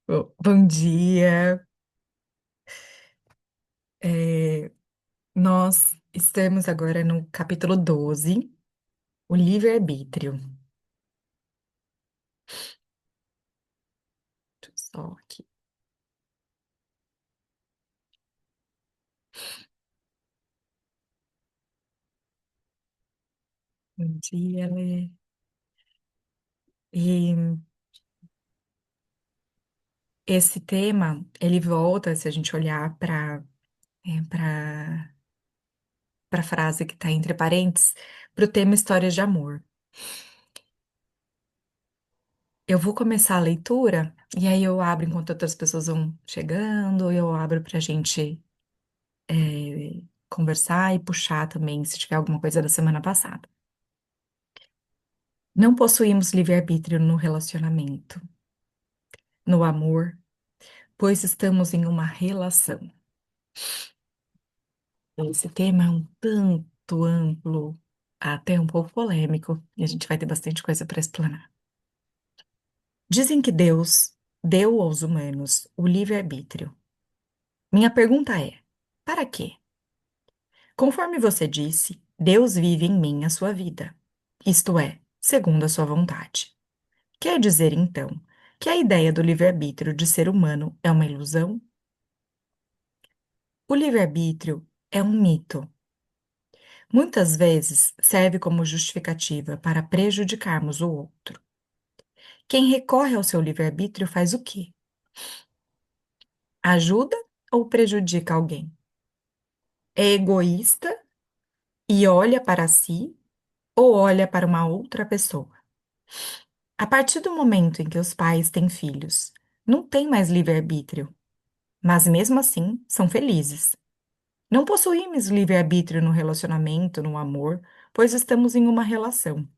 Bom dia. É, nós estamos agora no capítulo 12, o livre-arbítrio. Deixa eu só aqui. Bom dia, Lê. E esse tema, ele volta, se a gente olhar para a frase que está entre parênteses, para o tema histórias de amor. Eu vou começar a leitura, e aí eu abro enquanto outras pessoas vão chegando, eu abro para a gente conversar e puxar também, se tiver alguma coisa da semana passada. Não possuímos livre-arbítrio no relacionamento, no amor, pois estamos em uma relação. Esse tema é um tanto amplo, até um pouco polêmico, e a gente vai ter bastante coisa para explanar. Dizem que Deus deu aos humanos o livre-arbítrio. Minha pergunta é: para quê? Conforme você disse, Deus vive em mim a sua vida, isto é, segundo a sua vontade. Quer dizer, então, que a ideia do livre-arbítrio de ser humano é uma ilusão? O livre-arbítrio é um mito. Muitas vezes serve como justificativa para prejudicarmos o outro. Quem recorre ao seu livre-arbítrio faz o quê? Ajuda ou prejudica alguém? É egoísta e olha para si ou olha para uma outra pessoa? A partir do momento em que os pais têm filhos, não têm mais livre-arbítrio, mas mesmo assim são felizes. Não possuímos livre-arbítrio no relacionamento, no amor, pois estamos em uma relação.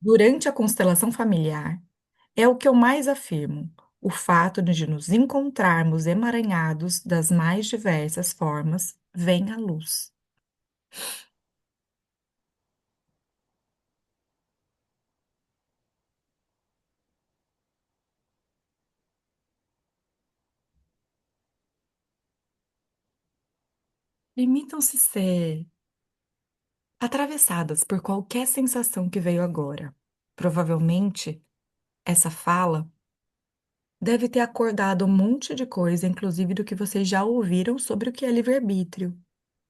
Durante a constelação familiar, é o que eu mais afirmo: o fato de nos encontrarmos emaranhados das mais diversas formas vem à luz. Permitam-se ser atravessadas por qualquer sensação que veio agora. Provavelmente, essa fala deve ter acordado um monte de coisa, inclusive do que vocês já ouviram sobre o que é livre-arbítrio,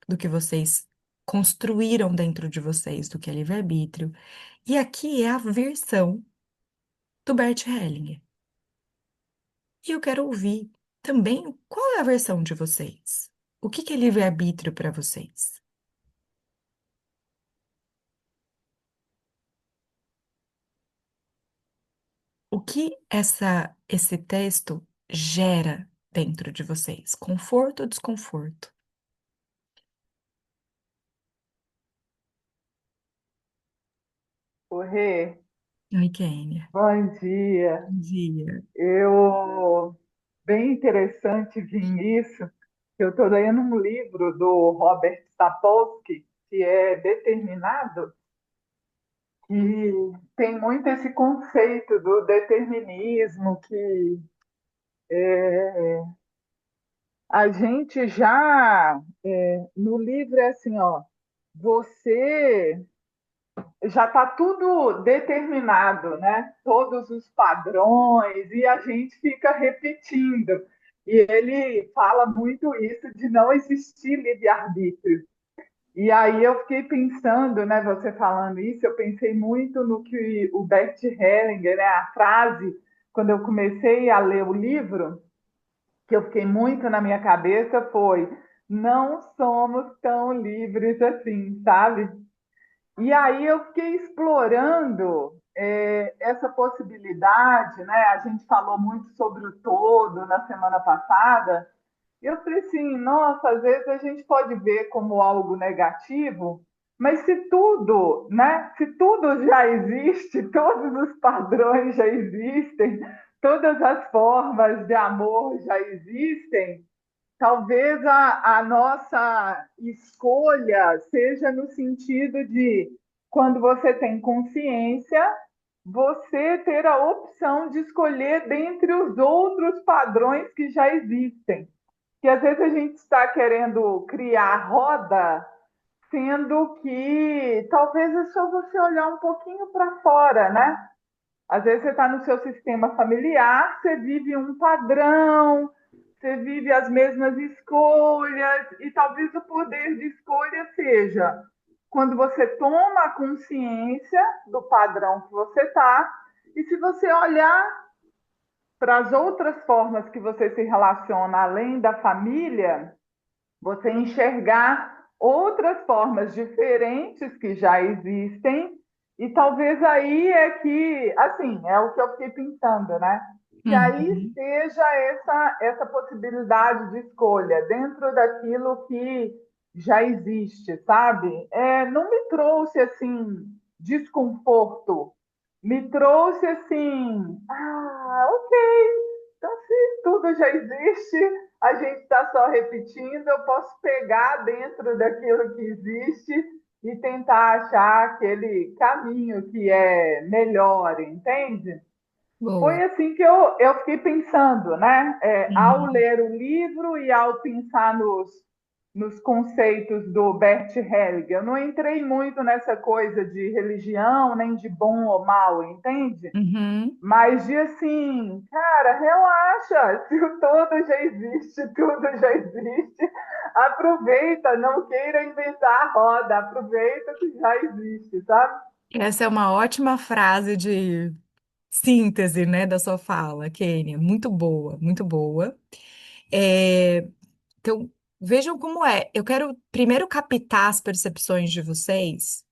do que vocês construíram dentro de vocês, do que é livre-arbítrio. E aqui é a versão do Bert Hellinger. E eu quero ouvir também qual é a versão de vocês. O que que é livre-arbítrio para vocês? O que esse texto gera dentro de vocês? Conforto ou desconforto? O Rê, Oi, Kênia. bom dia. Bom dia. Eu bem interessante vir isso. Eu estou lendo um livro do Robert Sapolsky, que é Determinado, e tem muito esse conceito do determinismo que a gente já no livro é assim, ó, você já está tudo determinado, né? Todos os padrões, e a gente fica repetindo. E ele fala muito isso de não existir livre-arbítrio. E aí eu fiquei pensando, né, você falando isso, eu pensei muito no que o Bert Hellinger, né, a frase, quando eu comecei a ler o livro, que eu fiquei muito na minha cabeça foi: não somos tão livres assim, sabe? E aí eu fiquei explorando essa possibilidade, né? A gente falou muito sobre o todo na semana passada. E eu falei assim, nossa, às vezes a gente pode ver como algo negativo, mas se tudo, né? Se tudo já existe, todos os padrões já existem, todas as formas de amor já existem, talvez a nossa escolha seja no sentido de quando você tem consciência, você ter a opção de escolher dentre os outros padrões que já existem. Que às vezes a gente está querendo criar roda, sendo que talvez é só você olhar um pouquinho para fora, né? Às vezes você está no seu sistema familiar, você vive um padrão, você vive as mesmas escolhas, e talvez o poder de escolha seja quando você toma consciência do padrão que você está, e se você olhar para as outras formas que você se relaciona além da família, você enxergar outras formas diferentes que já existem, e talvez aí é que, assim, é o que eu fiquei pensando, né? Que aí Uhum, seja essa possibilidade de escolha dentro daquilo que já existe, sabe? Não me trouxe, assim, desconforto, me trouxe, assim, ok, então se tudo já existe, a gente está só repetindo, eu posso pegar dentro daquilo que existe e tentar achar aquele caminho que é melhor, entende? boa. Foi assim que eu fiquei pensando, né? Ao Uhum, ler o livro e ao pensar nos conceitos do Bert Hellinger. Eu não entrei muito nessa coisa de religião, nem de bom ou mal, entende? uhum. Mas de assim, cara, relaxa, se o todo já existe, tudo já existe, aproveita, não queira inventar a roda, aproveita o que já existe, sabe? Essa é uma ótima frase de síntese, né, da sua fala, Kênia. Muito boa, muito boa. É, então, vejam como é. Eu quero primeiro captar as percepções de vocês,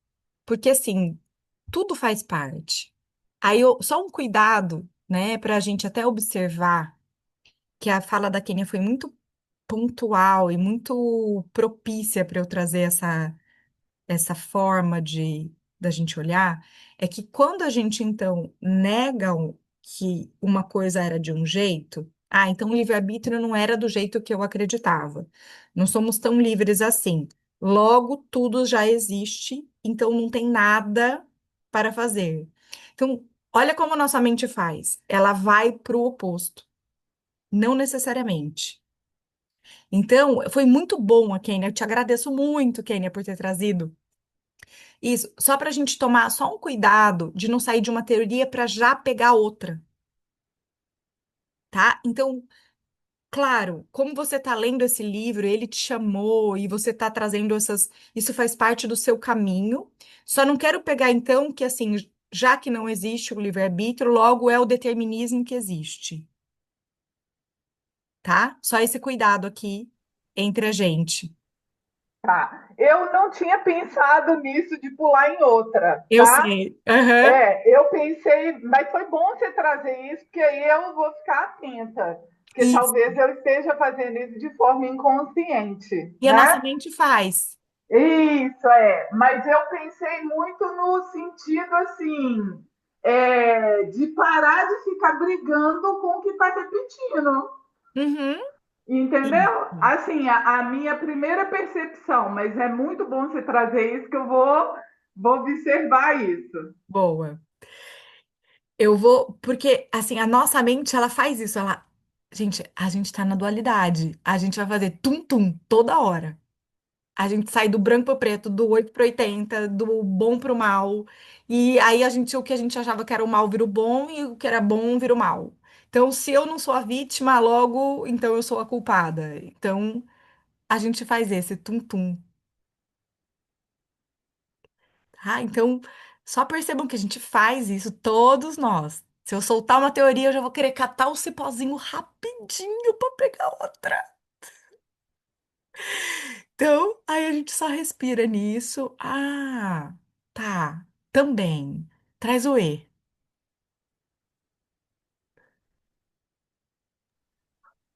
porque assim, tudo faz parte. Só um cuidado, né, para a gente até observar que a fala da Kênia foi muito pontual e muito propícia para eu trazer essa forma de da gente olhar, é que quando a gente então nega que uma coisa era de um jeito, então o livre-arbítrio não era do jeito que eu acreditava. Não somos tão livres assim. Logo, tudo já existe, então não tem nada para fazer. Então, olha como a nossa mente faz. Ela vai para o oposto, não necessariamente. Então, foi muito bom a Kênia. Eu te agradeço muito, Kênia, por ter trazido isso, só para a gente tomar só um cuidado de não sair de uma teoria para já pegar outra, tá? Então, claro, como você está lendo esse livro, ele te chamou e você está trazendo essas. Isso faz parte do seu caminho. Só não quero pegar, então, que assim, já que não existe o livre-arbítrio, logo é o determinismo que existe, tá? Só esse cuidado aqui entre a gente. Tá. Eu não tinha pensado nisso de pular em outra, Eu tá? sei. Aham. Eu pensei, mas foi bom você trazer isso, porque aí eu vou ficar atenta, porque Isso. talvez eu esteja fazendo isso de forma inconsciente, E a nossa né? mente faz. Isso mas eu pensei muito no sentido assim, de parar de ficar brigando com o que está repetindo, Uhum. entendeu? Isso. Assim, a minha primeira percepção, mas é muito bom você trazer isso que eu vou observar isso. Boa. Eu vou, porque assim, a nossa mente, ela faz isso, gente, a gente tá na dualidade. A gente vai fazer tum-tum toda hora. A gente sai do branco pro preto, do 8 pro 80, do bom pro mal. E aí o que a gente achava que era o mal vira o bom e o que era bom vira o mal. Então, se eu não sou a vítima, logo, então eu sou a culpada. Então, a gente faz esse tum-tum, tá? Então, só percebam que a gente faz isso, todos nós. Se eu soltar uma teoria, eu já vou querer catar o cipózinho rapidinho para pegar outra. Então, aí a gente só respira nisso. Tá. Também. Traz o E.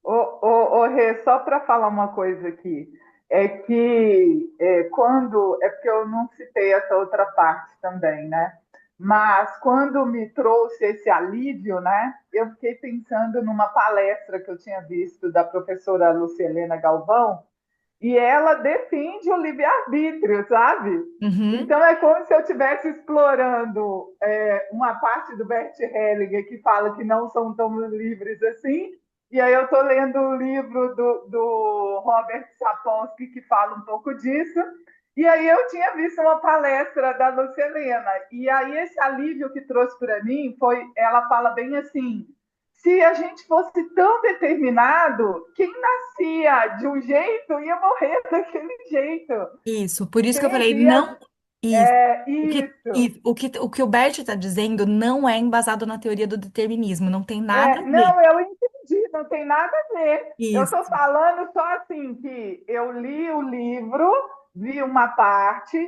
Ô, Rê, só para falar uma coisa aqui, é que quando. É porque eu não citei essa outra parte também, né? Mas quando me trouxe esse alívio, né? Eu fiquei pensando numa palestra que eu tinha visto da professora Lucielena Galvão, e ela defende o livre-arbítrio, sabe? Uhum. Então é como se eu estivesse explorando uma parte do Bert Hellinger que fala que não são tão livres assim, e aí eu estou lendo o livro do Robert Sapolsky que fala um pouco disso, e aí eu tinha visto uma palestra da Lucelena, e aí esse alívio que trouxe para mim foi, ela fala bem assim, se a gente fosse tão determinado, quem nascia de um jeito ia morrer daquele jeito. Isso, por isso que eu falei, Entende? não. Isso. Isso. O que o Bert está dizendo não é embasado na teoria do determinismo, não tem nada a ver. Não, eu entendi, não tem nada a ver. Eu estou Isso, falando só assim que eu li o livro, vi uma parte,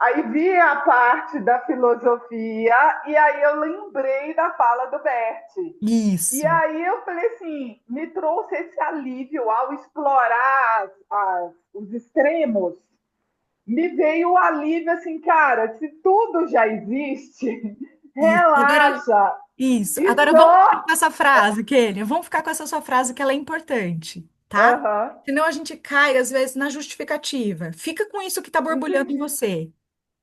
aí vi a parte da filosofia, e aí eu lembrei da fala do Bert. E isso. aí eu falei assim, me trouxe esse alívio ao explorar os extremos. Me veio o alívio assim, cara, se tudo já existe, Isso. Agora, relaxa. isso. E Agora vamos ficar só. com essa frase, Kênia. Vamos ficar com essa sua frase que ela é importante, tá? Aham, Senão a gente cai, às vezes, na justificativa. Fica com isso que tá borbulhando em entendi. você,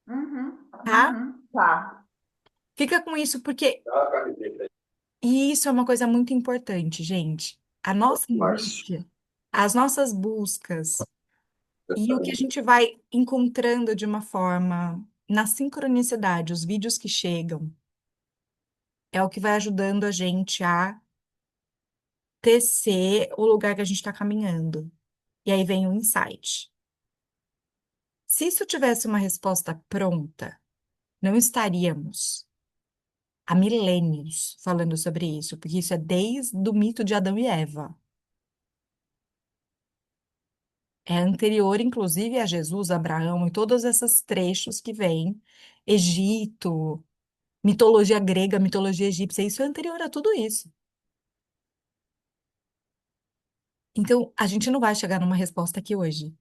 Uhum, tá? tá. Fica com isso porque e isso é uma coisa muito importante, gente. A nossa angústia, as nossas buscas e o que a gente vai encontrando de uma forma na sincronicidade, os vídeos que chegam, é o que vai ajudando a gente a tecer o lugar que a gente está caminhando. E aí vem o insight. Se isso tivesse uma resposta pronta, não estaríamos há milênios falando sobre isso, porque isso é desde o mito de Adão e Eva. É anterior, inclusive, a Jesus, Abraão e todos esses trechos que vêm, Egito, mitologia grega, mitologia egípcia, isso é anterior a tudo isso. Então, a gente não vai chegar numa resposta aqui hoje,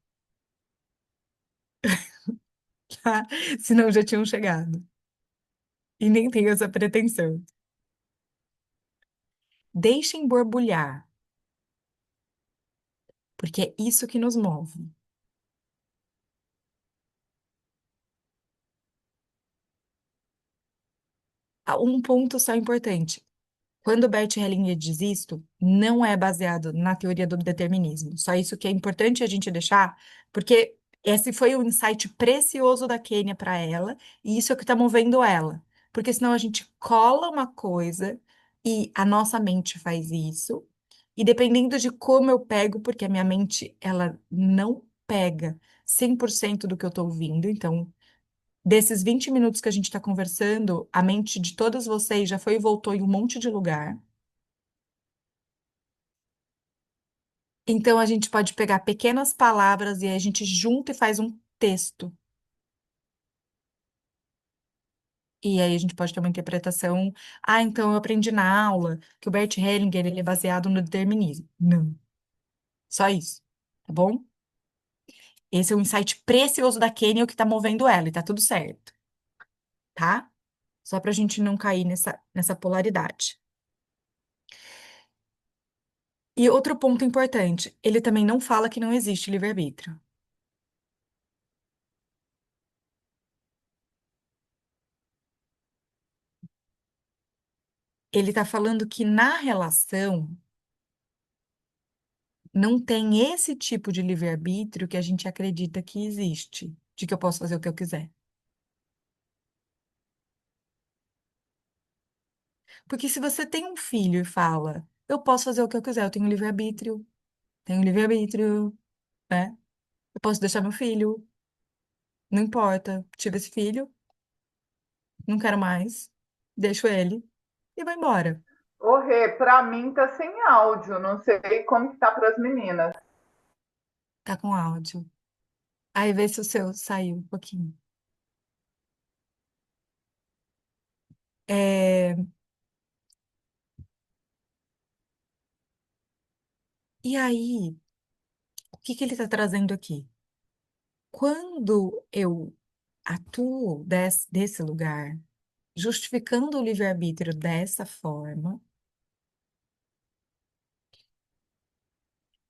tá? Senão já tinham chegado. E nem tenho essa pretensão. Deixem borbulhar, porque é isso que nos move. Um ponto só importante. Quando Bert Hellinger diz isto, não é baseado na teoria do determinismo. Só isso que é importante a gente deixar, porque esse foi o insight precioso da Kênia para ela, e isso é o que está movendo ela. Porque senão a gente cola uma coisa e a nossa mente faz isso, e dependendo de como eu pego, porque a minha mente, ela não pega 100% do que eu estou ouvindo, então desses 20 minutos que a gente está conversando, a mente de todas vocês já foi e voltou em um monte de lugar. Então, a gente pode pegar pequenas palavras e aí a gente junta e faz um texto. E aí a gente pode ter uma interpretação. Ah, então eu aprendi na aula que o Bert Hellinger ele é baseado no determinismo. Não, só isso, tá bom? Esse é um insight precioso da Kênia, o que tá movendo ela, e tá tudo certo, tá? Só pra gente não cair nessa polaridade. E outro ponto importante, ele também não fala que não existe livre-arbítrio. Ele tá falando que na relação não tem esse tipo de livre-arbítrio que a gente acredita que existe, de que eu posso fazer o que eu quiser. Porque se você tem um filho e fala, eu posso fazer o que eu quiser, eu tenho livre-arbítrio, né? Eu posso deixar meu filho, não importa, tive esse filho, não quero mais, deixo ele e vou embora. Ô, Rê, pra mim tá sem áudio, não sei como que tá para as meninas. Tá com áudio. Aí vê se o seu saiu um pouquinho. É, e aí, o que que ele está trazendo aqui? Quando eu atuo desse lugar, justificando o livre-arbítrio dessa forma,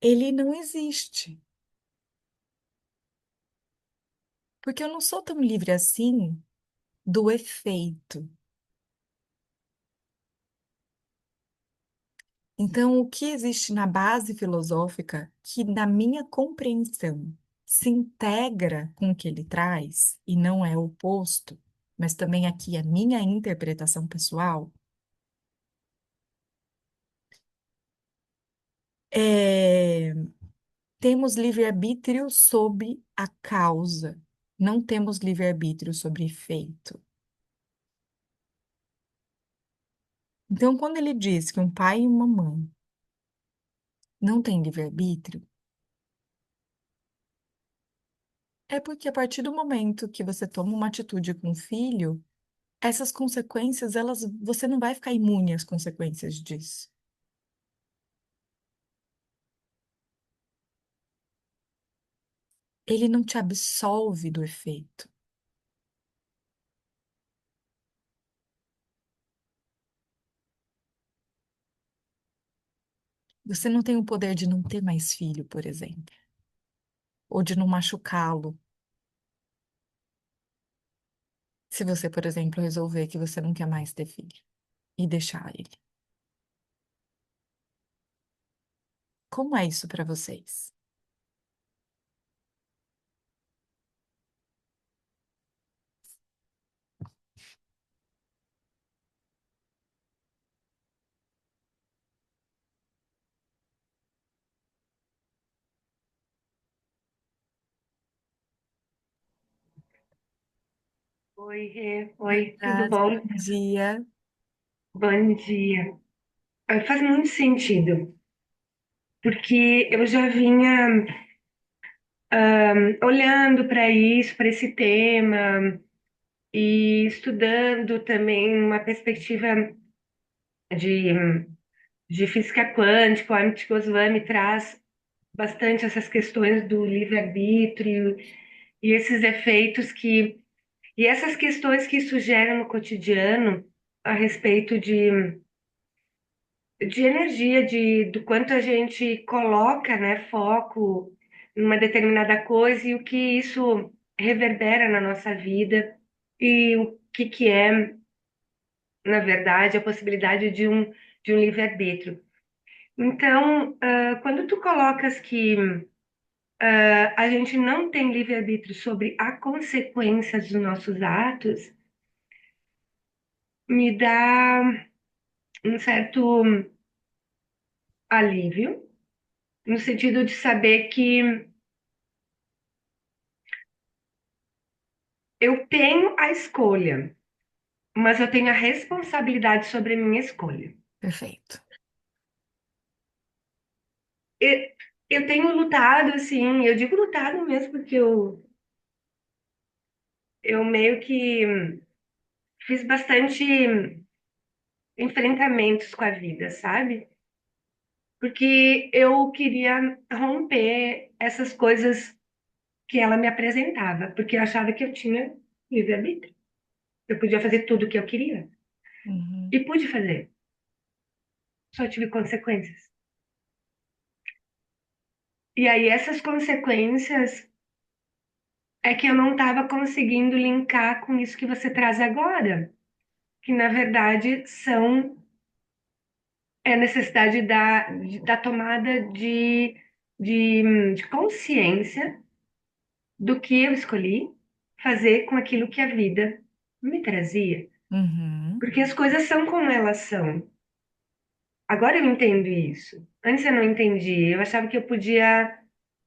ele não existe. Porque eu não sou tão livre assim do efeito. Então, o que existe na base filosófica que, na minha compreensão, se integra com o que ele traz, e não é o oposto, mas também aqui a minha interpretação pessoal, é temos livre-arbítrio sobre a causa, não temos livre-arbítrio sobre efeito. Então, quando ele diz que um pai e uma mãe não têm livre-arbítrio, é porque a partir do momento que você toma uma atitude com o filho, essas consequências, você não vai ficar imune às consequências disso. Ele não te absolve do efeito. Você não tem o poder de não ter mais filho, por exemplo, ou de não machucá-lo. Se você, por exemplo, resolver que você não quer mais ter filho e deixar ele. Como é isso para vocês? Oi, Rê. Oi, Oi, tudo Grazi, bom? bom dia. Bom dia. Faz muito sentido, porque eu já vinha olhando para isso, para esse tema, e estudando também uma perspectiva de, de física quântica. O Amit Goswami traz bastante essas questões do livre-arbítrio e esses efeitos e essas questões que isso gera no cotidiano a respeito de energia, do quanto a gente coloca, né, foco numa determinada coisa e o que isso reverbera na nossa vida e o que é, na verdade, a possibilidade de um livre-arbítrio. Então, quando tu colocas que a gente não tem livre-arbítrio sobre a consequência dos nossos atos, me dá um certo alívio, no sentido de saber que eu tenho a escolha, mas eu tenho a responsabilidade sobre a minha escolha. Perfeito. E- Eu tenho lutado, assim, eu digo lutado mesmo porque eu meio que fiz bastante enfrentamentos com a vida, sabe? Porque eu queria romper essas coisas que ela me apresentava, porque eu achava que eu tinha livre-arbítrio. Eu podia fazer tudo o que eu queria. Uhum, E pude fazer, só tive consequências. E aí essas consequências é que eu não estava conseguindo linkar com isso que você traz agora, que na verdade são a necessidade da tomada de consciência do que eu escolhi fazer com aquilo que a vida me trazia. uhum, Porque as coisas são como elas são. Agora eu entendo isso. Antes eu não entendia. Eu achava que eu podia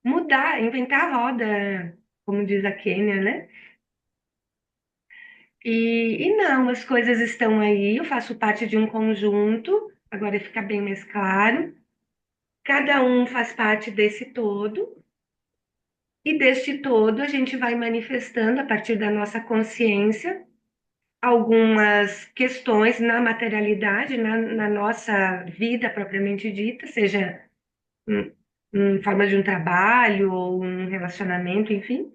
mudar, inventar a roda, como diz a Kênia, né? E não, as coisas estão aí, eu faço parte de um conjunto, agora fica bem mais claro. Cada um faz parte desse todo, e deste todo a gente vai manifestando, a partir da nossa consciência, algumas questões na materialidade, na nossa vida propriamente dita, seja em, em forma de um trabalho ou um relacionamento, enfim.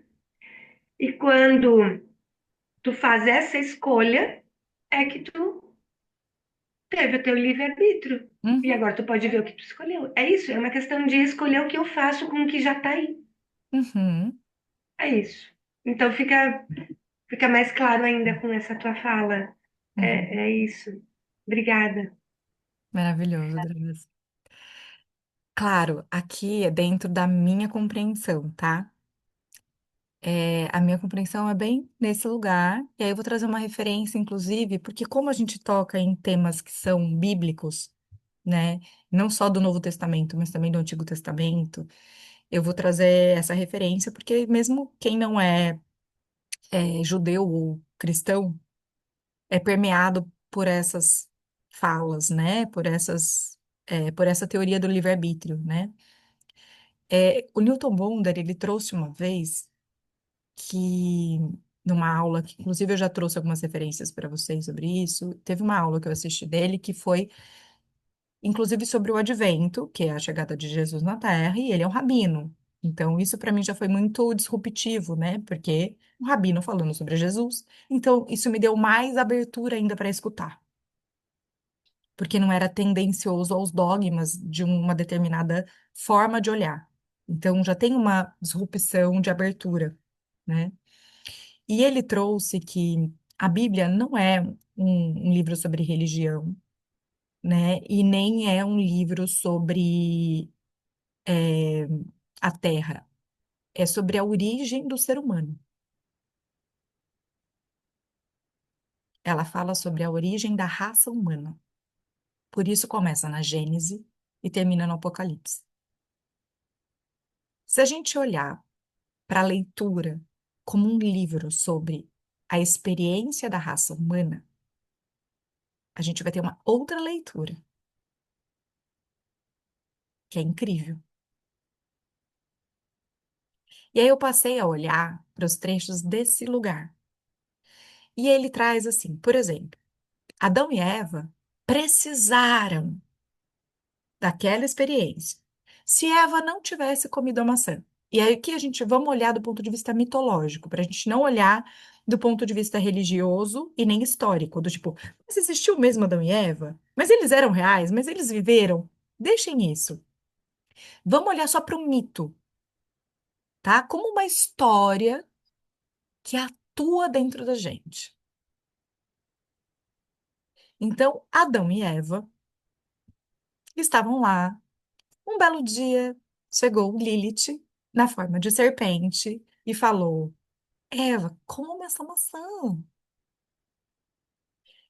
E quando tu faz essa escolha, é que tu teve o teu livre-arbítrio. E uhum, agora tu pode ver o que tu escolheu. É isso, é uma questão de escolher o que eu faço com o que já tá aí. uhum. É isso. Então fica mais claro ainda com essa tua fala. Uhum. É isso. Obrigada. Maravilhoso, Dragas. Claro, aqui é dentro da minha compreensão, tá? A minha compreensão é bem nesse lugar, e aí eu vou trazer uma referência, inclusive, porque como a gente toca em temas que são bíblicos, né? Não só do Novo Testamento, mas também do Antigo Testamento, eu vou trazer essa referência, porque mesmo quem não é judeu ou cristão, é permeado por essas falas, né? Por essa teoria do livre-arbítrio, né? O Newton Bonder, ele trouxe uma vez que, numa aula, que inclusive eu já trouxe algumas referências para vocês sobre isso, teve uma aula que eu assisti dele que foi, inclusive, sobre o advento, que é a chegada de Jesus na Terra, e ele é um rabino. Então, isso para mim já foi muito disruptivo, né? Porque um rabino falando sobre Jesus. Então, isso me deu mais abertura ainda para escutar, porque não era tendencioso aos dogmas de uma determinada forma de olhar. Então, já tem uma disrupção de abertura, né? E ele trouxe que a Bíblia não é um livro sobre religião, né? E nem é um livro sobre é, a Terra. É sobre a origem do ser humano. Ela fala sobre a origem da raça humana. Por isso começa na Gênese e termina no Apocalipse. Se a gente olhar para a leitura como um livro sobre a experiência da raça humana, a gente vai ter uma outra leitura, que é incrível. E aí eu passei a olhar para os trechos desse lugar. E ele traz assim, por exemplo, Adão e Eva precisaram daquela experiência. Se Eva não tivesse comido a maçã, e aí aqui a gente vamos olhar do ponto de vista mitológico, para a gente não olhar do ponto de vista religioso e nem histórico, do tipo, mas existiu mesmo Adão e Eva? Mas eles eram reais? Mas eles viveram? Deixem isso. Vamos olhar só para o mito, tá? Como uma história que atua dentro da gente. Então, Adão e Eva estavam lá. Um belo dia, chegou Lilith, na forma de serpente, e falou: Eva, come essa maçã.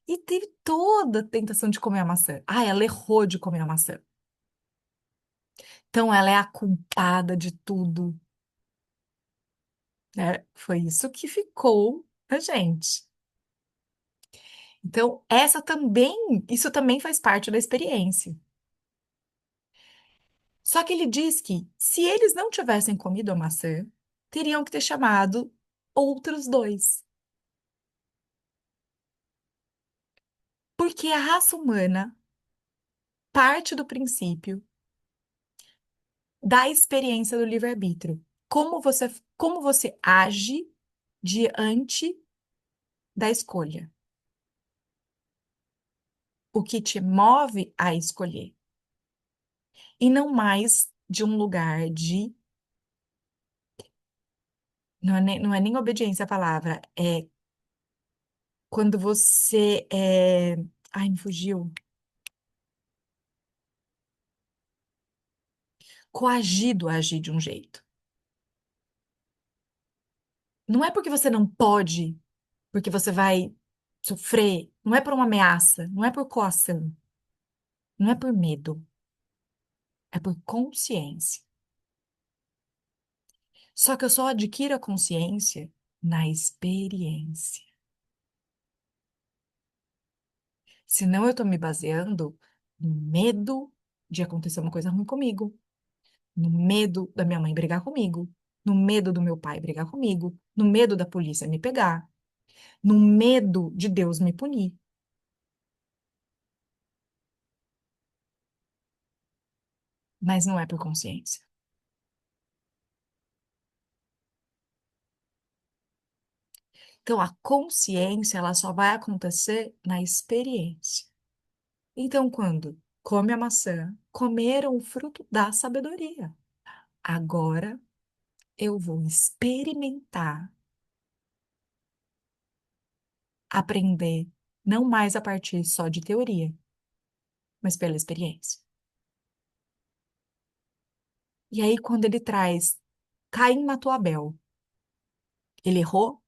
E teve toda a tentação de comer a maçã. Ah, ela errou de comer a maçã. Então, ela é a culpada de tudo, né? Foi isso que ficou a gente. Então, isso também faz parte da experiência. Só que ele diz que, se eles não tivessem comido a maçã, teriam que ter chamado outros dois. Porque a raça humana parte do princípio da experiência do livre-arbítrio. Como você age diante da escolha. O que te move a escolher. E não mais de um lugar de. Não é nem obediência à palavra, é quando você é. Ai, me fugiu. Coagido a agir de um jeito. Não é porque você não pode, porque você vai sofrer, não é por uma ameaça, não é por coação, não é por medo, é por consciência. Só que eu só adquiro a consciência na experiência. Senão eu estou me baseando no medo de acontecer uma coisa ruim comigo, no medo da minha mãe brigar comigo, no medo do meu pai brigar comigo, no medo da polícia me pegar, no medo de Deus me punir. Mas não é por consciência. Então, a consciência, ela só vai acontecer na experiência. Então, quando come a maçã, comeram o fruto da sabedoria. Agora eu vou experimentar aprender não mais a partir só de teoria, mas pela experiência. E aí, quando ele traz Caim matou Abel, ele errou?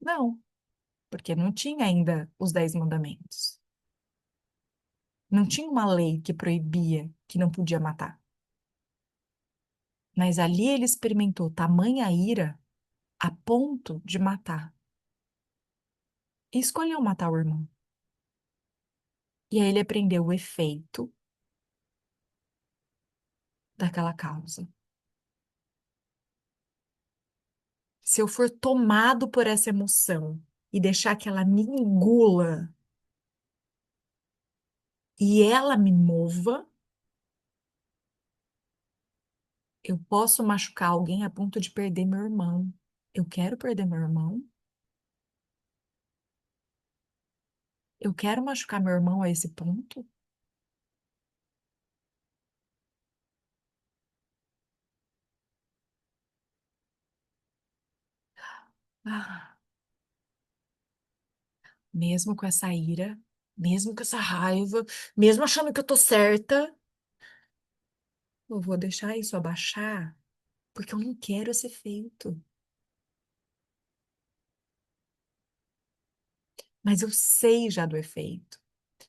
Não, porque não tinha ainda os 10 mandamentos. Não tinha uma lei que proibia que não podia matar. Mas ali ele experimentou tamanha ira a ponto de matar. E escolheu matar o irmão. E aí ele aprendeu o efeito daquela causa. Se eu for tomado por essa emoção e deixar que ela me engula e ela me mova, eu posso machucar alguém a ponto de perder meu irmão. Eu quero perder meu irmão? Eu quero machucar meu irmão a esse ponto? Ah, mesmo com essa ira, mesmo com essa raiva, mesmo achando que eu tô certa, eu vou deixar isso abaixar, porque eu não quero esse efeito. Mas eu sei já do efeito.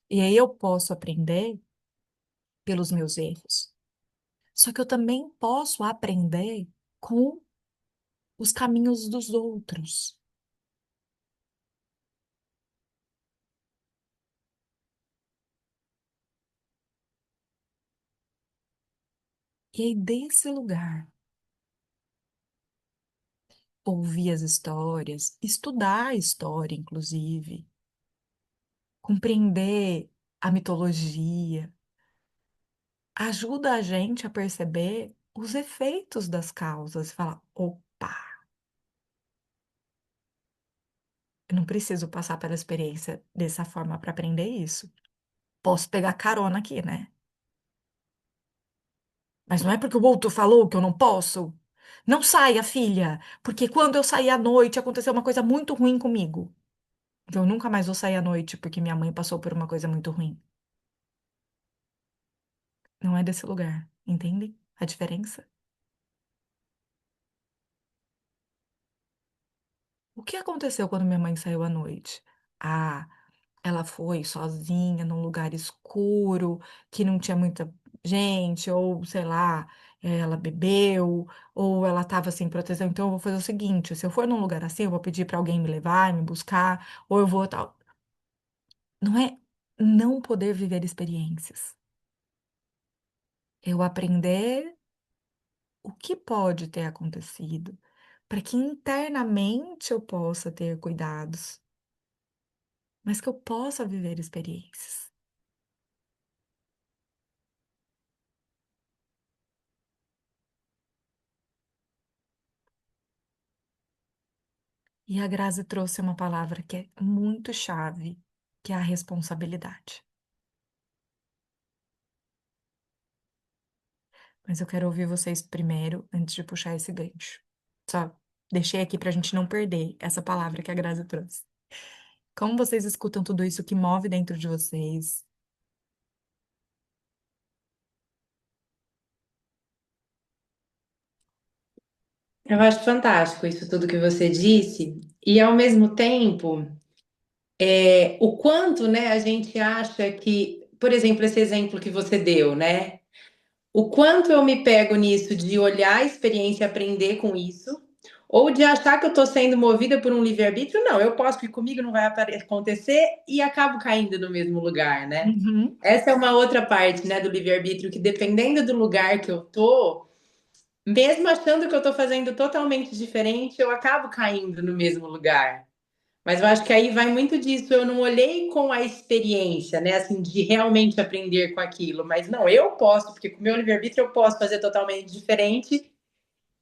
E aí eu posso aprender pelos meus erros. Só que eu também posso aprender com os caminhos dos outros. E aí, desse lugar, ouvir as histórias, estudar a história, inclusive, compreender a mitologia, ajuda a gente a perceber os efeitos das causas. Falar, opa, eu não preciso passar pela experiência dessa forma para aprender isso. Posso pegar carona aqui, né? Mas não é porque o outro falou que eu não posso. Não saia, filha, porque quando eu saí à noite aconteceu uma coisa muito ruim comigo. Então eu nunca mais vou sair à noite porque minha mãe passou por uma coisa muito ruim. Não é desse lugar, entende a diferença? O que aconteceu quando minha mãe saiu à noite? Ah, ela foi sozinha num lugar escuro, que não tinha muita gente, ou sei lá, ela bebeu, ou ela estava sem proteção. Então eu vou fazer o seguinte: se eu for num lugar assim, eu vou pedir para alguém me levar, me buscar, ou eu vou tal. Não é não poder viver experiências. Eu aprender o que pode ter acontecido, para que internamente eu possa ter cuidados, mas que eu possa viver experiências. E a Grazi trouxe uma palavra que é muito chave, que é a responsabilidade. Mas eu quero ouvir vocês primeiro, antes de puxar esse gancho. Só deixei aqui para a gente não perder essa palavra que a Grazi trouxe. Como vocês escutam tudo isso que move dentro de vocês? Eu acho fantástico isso tudo que você disse, e ao mesmo tempo, o quanto, né, a gente acha que, por exemplo, esse exemplo que você deu, né? O quanto eu me pego nisso de olhar a experiência e aprender com isso, ou de achar que eu estou sendo movida por um livre-arbítrio, não, eu posso, que comigo não vai acontecer, e acabo caindo no mesmo lugar, né? Uhum. Essa é uma outra parte, né, do livre-arbítrio, que dependendo do lugar que eu tô, mesmo achando que eu tô fazendo totalmente diferente, eu acabo caindo no mesmo lugar. Mas eu acho que aí vai muito disso. Eu não olhei com a experiência, né? Assim, de realmente aprender com aquilo. Mas não, eu posso, porque com o meu livre-arbítrio eu posso fazer totalmente diferente.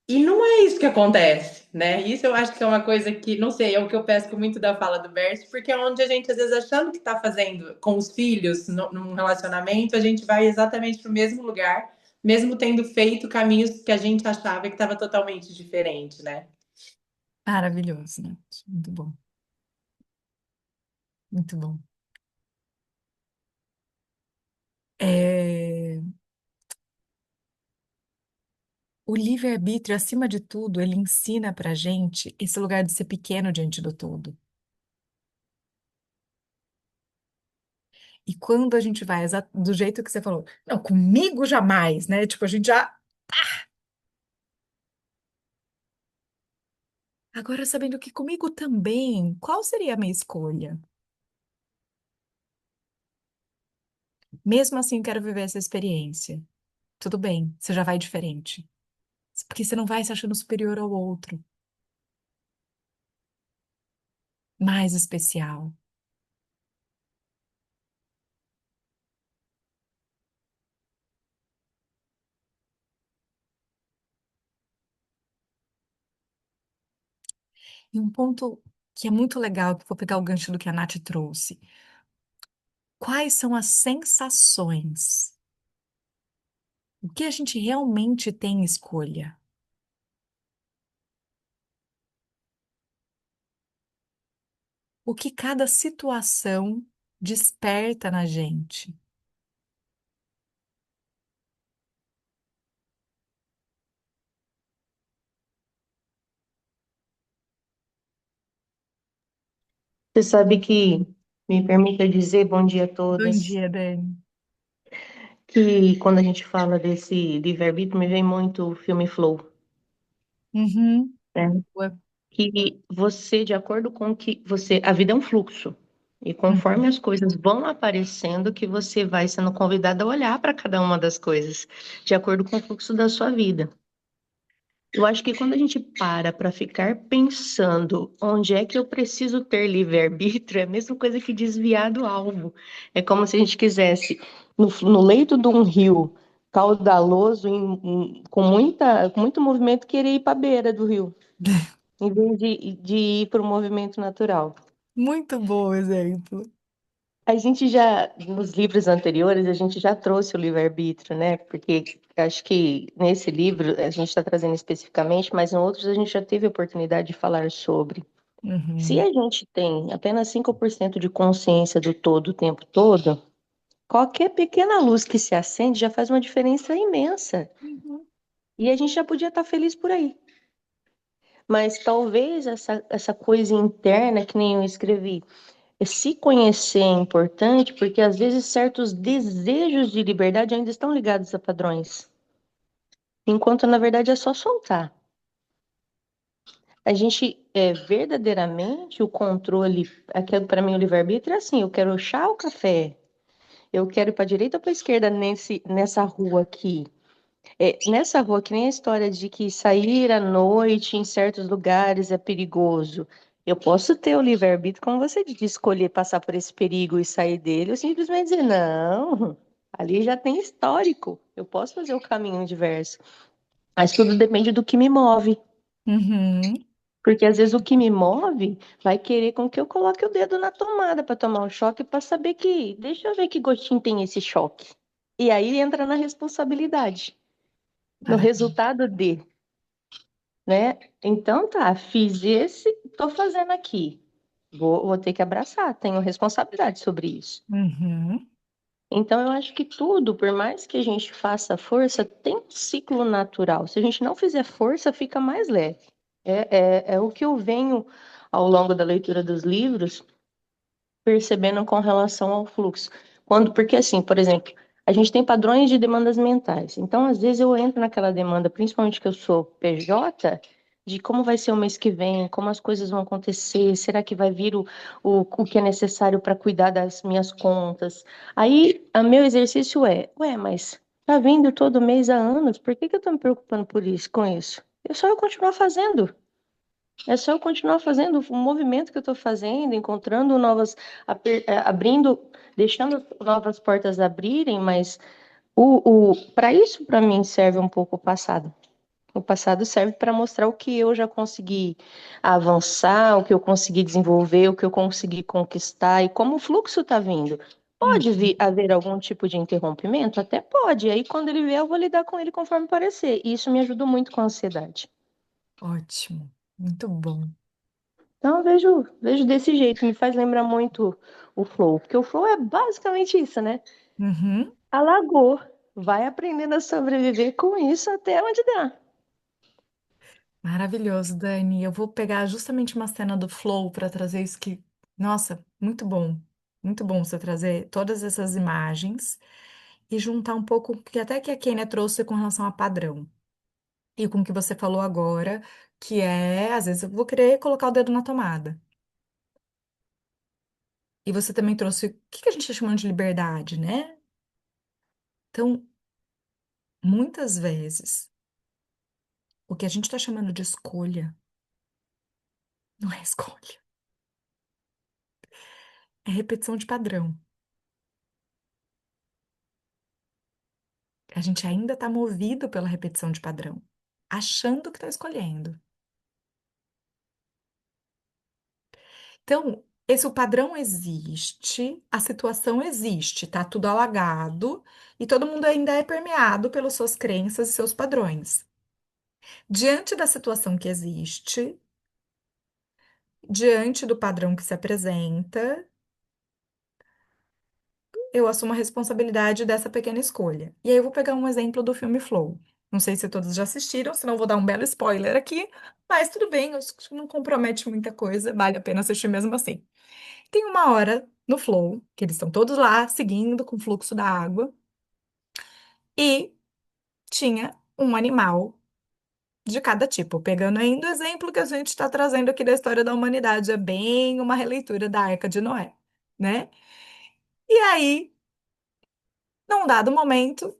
E não é isso que acontece, né? Isso eu acho que é uma coisa que, não sei, é o que eu pesco muito da fala do Berce, porque é onde a gente, às vezes, achando que tá fazendo com os filhos, num relacionamento, a gente vai exatamente pro mesmo lugar, mesmo tendo feito caminhos que a gente achava que estava totalmente diferente, né? Maravilhoso, né? Muito bom, muito bom. É, o livre-arbítrio, acima de tudo, ele ensina pra gente esse lugar de ser pequeno diante do todo. E quando a gente vai do jeito que você falou, não, comigo jamais, né? Tipo, a gente já. Agora, sabendo que comigo também, qual seria a minha escolha? Mesmo assim, quero viver essa experiência. Tudo bem, você já vai diferente. Porque você não vai se achando superior ao outro, mais especial. E um ponto que é muito legal, que vou pegar o gancho do que a Nath trouxe. Quais são as sensações? O que a gente realmente tem escolha? O que cada situação desperta na gente? Você sabe que, me permita dizer, bom dia a Bom todas, dia, Dani. que quando a gente fala desse livre-arbítrio, me vem muito o filme Flow, Uhum. né? Boa. Que você, de acordo com que você, a vida é um fluxo, e Uhum. conforme as coisas vão aparecendo, que você vai sendo convidada a olhar para cada uma das coisas, de acordo com o fluxo da sua vida. Eu acho que quando a gente para ficar pensando onde é que eu preciso ter livre-arbítrio, é a mesma coisa que desviar do alvo. É como se a gente quisesse, no leito de um rio caudaloso, com muito movimento, querer ir para a beira do rio, em vez de ir para o movimento natural. Muito bom exemplo. A gente já, nos livros anteriores, a gente já trouxe o livre-arbítrio, né? Porque acho que nesse livro a gente está trazendo especificamente, mas em outros a gente já teve a oportunidade de falar sobre. Se Uhum. a gente tem apenas 5% de consciência do todo o tempo todo, qualquer pequena luz que se acende já faz uma diferença imensa. Uhum. E a gente já podia estar feliz por aí. Mas talvez essa coisa interna, que nem eu escrevi, se conhecer é importante porque às vezes certos desejos de liberdade ainda estão ligados a padrões, enquanto na verdade é só soltar. A gente verdadeiramente o controle, aquilo para mim o livre-arbítrio é assim, eu quero chá ou café, eu quero ir para a direita ou para a esquerda nessa rua aqui. Nessa rua, que nem a história de que sair à noite em certos lugares é perigoso. Eu posso ter o livre-arbítrio, como você disse, escolher passar por esse perigo e sair dele, ou simplesmente dizer, não, ali já tem histórico, eu posso fazer o caminho inverso. Mas tudo depende do que me move, Uhum. porque às vezes o que me move vai querer com que eu coloque o dedo na tomada para tomar o choque, para saber que, deixa eu ver que gostinho tem esse choque. E aí entra na responsabilidade, no Maravilha. resultado de. Né? Então tá, fiz esse, tô fazendo aqui. Vou ter que abraçar, tenho responsabilidade sobre isso. Uhum. Então eu acho que tudo, por mais que a gente faça força, tem um ciclo natural. Se a gente não fizer força, fica mais leve. É o que eu venho ao longo da leitura dos livros percebendo com relação ao fluxo. Porque assim, por exemplo, a gente tem padrões de demandas mentais. Então, às vezes eu entro naquela demanda, principalmente que eu sou PJ, de como vai ser o mês que vem, como as coisas vão acontecer, será que vai vir o que é necessário para cuidar das minhas contas? Aí, o meu exercício mas tá vindo todo mês há anos, por que que eu tô me preocupando por isso, com isso? É só eu continuar fazendo. É só eu continuar fazendo o movimento que eu estou fazendo, encontrando abrindo, deixando novas portas abrirem, mas para isso, para mim, serve um pouco o passado. O passado serve para mostrar o que eu já consegui avançar, o que eu consegui desenvolver, o que eu consegui conquistar e como o fluxo está vindo. Pode Uhum. haver algum tipo de interrompimento? Até pode. Aí, quando ele vier, eu vou lidar com ele conforme parecer. E isso me ajudou muito com a ansiedade. Ótimo. Muito bom. Então, vejo desse jeito, me faz lembrar muito o flow, porque o flow é basicamente isso, né? Uhum. Alagou, vai aprendendo a sobreviver com isso até onde dá. Maravilhoso, Dani. Eu vou pegar justamente uma cena do Flow para trazer isso que, nossa, muito bom. Muito bom você trazer todas essas imagens e juntar um pouco que até que a Kênia trouxe com relação a padrão. E com o que você falou agora, que é, às vezes eu vou querer colocar o dedo na tomada. E você também trouxe o que que a gente está chamando de liberdade, né? Então, muitas vezes, o que a gente está chamando de escolha não é escolha, é repetição de padrão. A gente ainda está movido pela repetição de padrão, achando que está escolhendo. Então, esse o padrão existe, a situação existe, tá tudo alagado e todo mundo ainda é permeado pelas suas crenças e seus padrões. Diante da situação que existe, diante do padrão que se apresenta, eu assumo a responsabilidade dessa pequena escolha. E aí eu vou pegar um exemplo do filme Flow. Não sei se todos já assistiram, senão eu vou dar um belo spoiler aqui, mas tudo bem, eu acho que não compromete muita coisa, vale a pena assistir mesmo assim. Tem uma hora no Flow, que eles estão todos lá seguindo com o fluxo da água, e tinha um animal de cada tipo, pegando ainda o exemplo que a gente está trazendo aqui da história da humanidade, é bem uma releitura da Arca de Noé, né? E aí, num dado momento,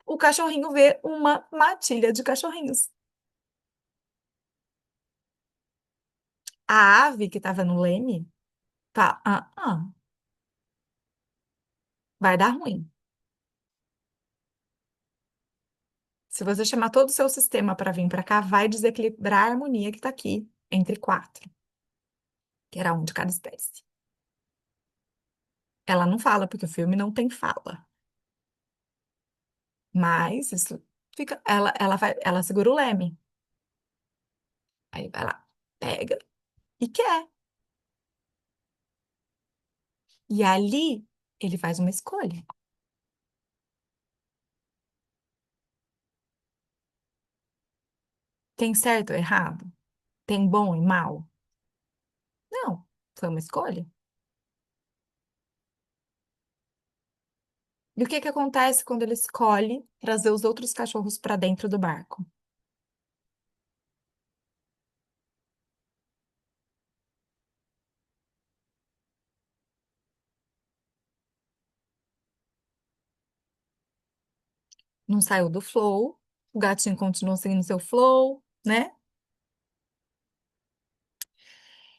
o cachorrinho vê uma matilha de cachorrinhos. A ave que estava no leme fala: vai dar ruim. Se você chamar todo o seu sistema para vir para cá, vai desequilibrar a harmonia que está aqui entre quatro, que era um de cada espécie. Ela não fala, porque o filme não tem fala. Mas isso fica. Ela segura o leme. Aí vai lá, pega e quer. E ali ele faz uma escolha. Tem certo ou errado? Tem bom e mal? Não, foi uma escolha. E o que que acontece quando ele escolhe trazer os outros cachorros para dentro do barco? Não saiu do flow, o gatinho continua seguindo seu flow, né?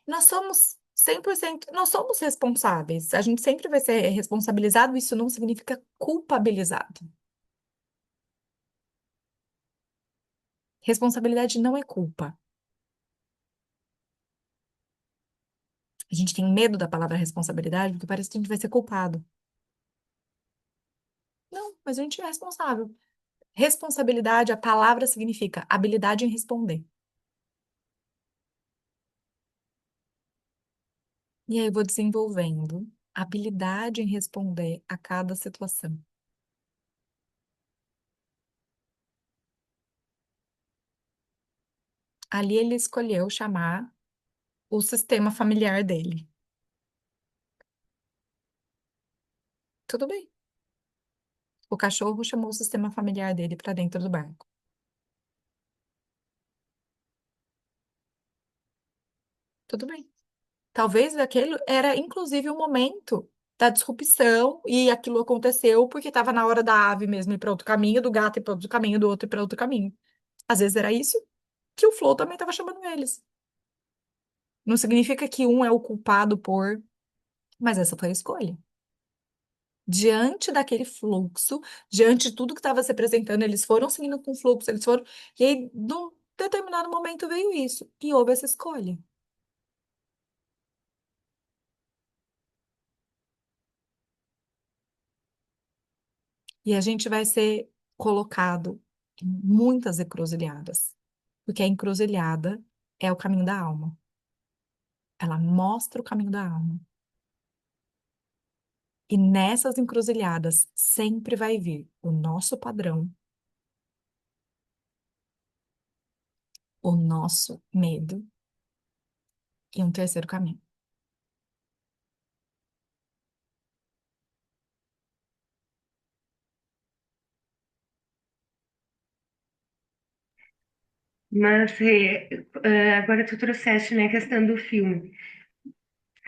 Nós somos 100%, nós somos responsáveis. A gente sempre vai ser responsabilizado, isso não significa culpabilizado. Responsabilidade não é culpa. A gente tem medo da palavra responsabilidade porque parece que a gente vai ser culpado. Não, mas a gente é responsável. Responsabilidade, a palavra significa habilidade em responder. E aí eu vou desenvolvendo habilidade em responder a cada situação. Ali ele escolheu chamar o sistema familiar dele. Tudo bem. O cachorro chamou o sistema familiar dele para dentro do barco. Tudo bem. Talvez aquele era inclusive o momento da disrupção e aquilo aconteceu porque estava na hora da ave mesmo ir para outro caminho, do gato ir para outro caminho, do outro ir para outro caminho. Às vezes era isso que o Flow também estava chamando eles. Não significa que um é o culpado por, mas essa foi a escolha. Diante daquele fluxo, diante de tudo que estava se apresentando, eles foram seguindo com o fluxo, eles foram. E aí, num determinado momento, veio isso, e houve essa escolha. E a gente vai ser colocado em muitas encruzilhadas. Porque a encruzilhada é o caminho da alma. Ela mostra o caminho da alma. E nessas encruzilhadas sempre vai vir o nosso padrão, o nosso medo e um terceiro caminho. Mas agora tu trouxeste, né, a questão do filme.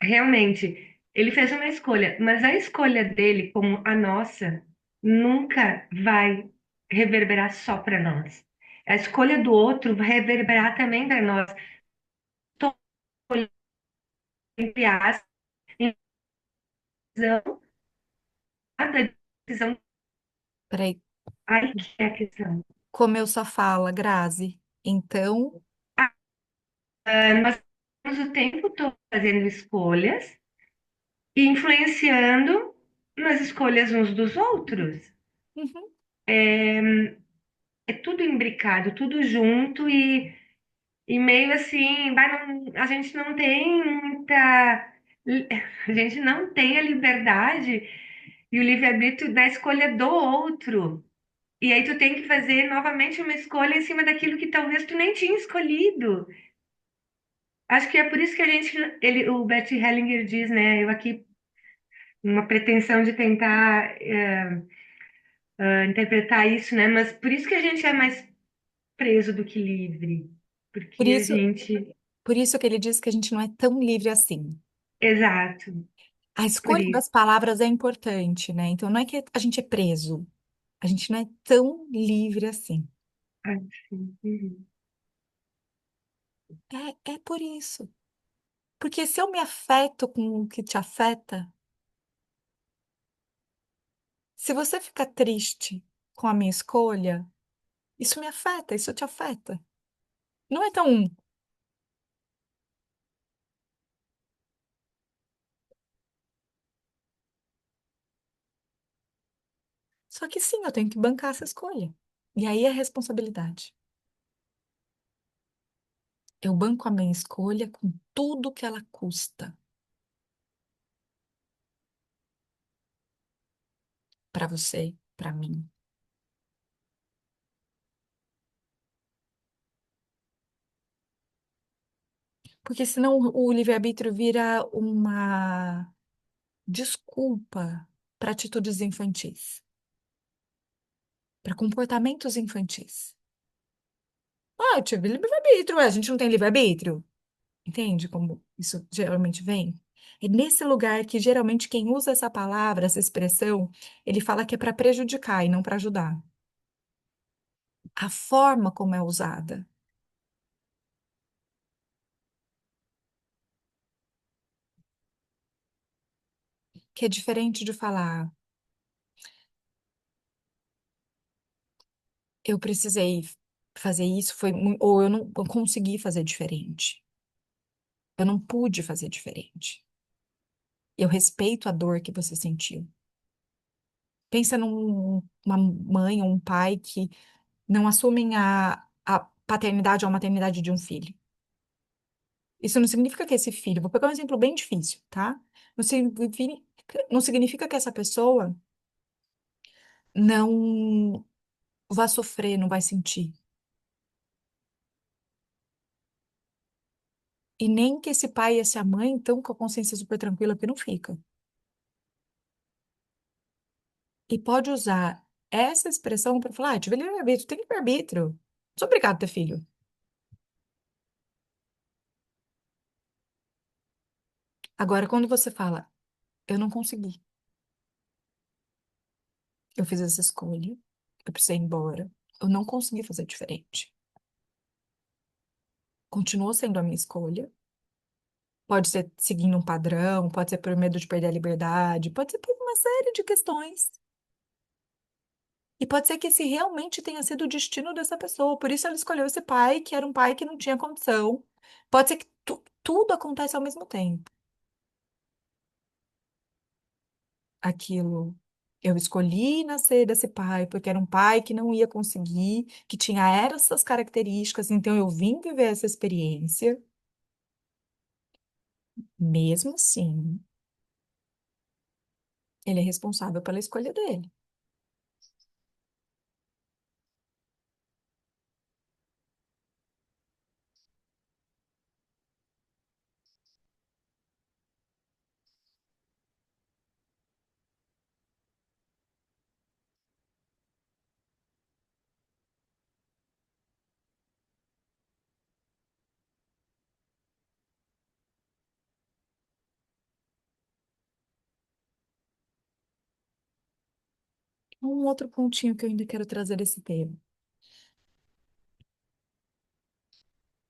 Realmente, ele fez uma escolha, mas a escolha dele, como a nossa, nunca vai reverberar só para nós. A escolha do outro vai reverberar também para nós. Tô, entre aspas, em visão, cada decisão. Peraí, Aí que é a questão. comeu sua fala, Grazi. Então, Nós estamos o tempo todo fazendo escolhas e influenciando nas escolhas uns dos outros. uhum, É tudo imbricado, tudo junto e meio assim, a gente não tem muita. A gente não tem a liberdade e o livre-arbítrio da escolha do outro. E aí tu tem que fazer novamente uma escolha em cima daquilo que talvez tu nem tinha escolhido. Acho que é por isso que a gente, o Bert Hellinger diz, né? Eu aqui, uma pretensão de tentar interpretar isso, né? Mas por isso que a gente é mais preso do que livre. por Porque a isso, gente. por isso que ele diz que a gente não é tão livre assim. Exato, A por escolha isso. das palavras é importante, né? Então, não é que a gente é preso, a gente não é tão livre assim. Assim, uhum. É por isso. Porque se eu me afeto com o que te afeta, se você fica triste com a minha escolha, isso me afeta, isso te afeta. Não é tão. Só que sim, eu tenho que bancar essa escolha. E aí é responsabilidade. Eu banco a minha escolha com tudo que ela custa para você, para mim. Porque senão o livre-arbítrio vira uma desculpa para atitudes infantis, para comportamentos infantis. Ah, eu tive livre-arbítrio, ué, a gente não tem livre-arbítrio. Entende como isso geralmente vem? É nesse lugar que geralmente quem usa essa palavra, essa expressão, ele fala que é para prejudicar e não para ajudar. A forma como é usada, que é diferente de falar, eu precisei fazer isso, ou eu não consegui fazer diferente. Eu não pude fazer diferente. Eu respeito a dor que você sentiu. Pensa numa mãe ou um pai que não assumem a paternidade ou a maternidade de um filho. Isso não significa que esse filho, vou pegar um exemplo bem difícil, tá? Não significa que essa pessoa não vai sofrer, não vai sentir. E nem que esse pai e essa mãe estão com a consciência super tranquila, porque não fica. E pode usar essa expressão para falar, tive livre-arbítrio, tem livre-arbítrio. Não sou obrigado a ter filho. Agora, quando você fala, eu não consegui, eu fiz essa escolha, eu precisei ir embora, eu não consegui fazer diferente. Continuou sendo a minha escolha. Pode ser seguindo um padrão, pode ser por medo de perder a liberdade, pode ser por uma série de questões. E pode ser que esse realmente tenha sido o destino dessa pessoa. Por isso ela escolheu esse pai, que era um pai que não tinha condição. Pode ser que tudo acontece ao mesmo tempo. Aquilo. Eu escolhi nascer desse pai porque era um pai que não ia conseguir, que tinha essas características, então eu vim viver essa experiência. Mesmo assim, ele é responsável pela escolha dele. Um outro pontinho que eu ainda quero trazer desse tema.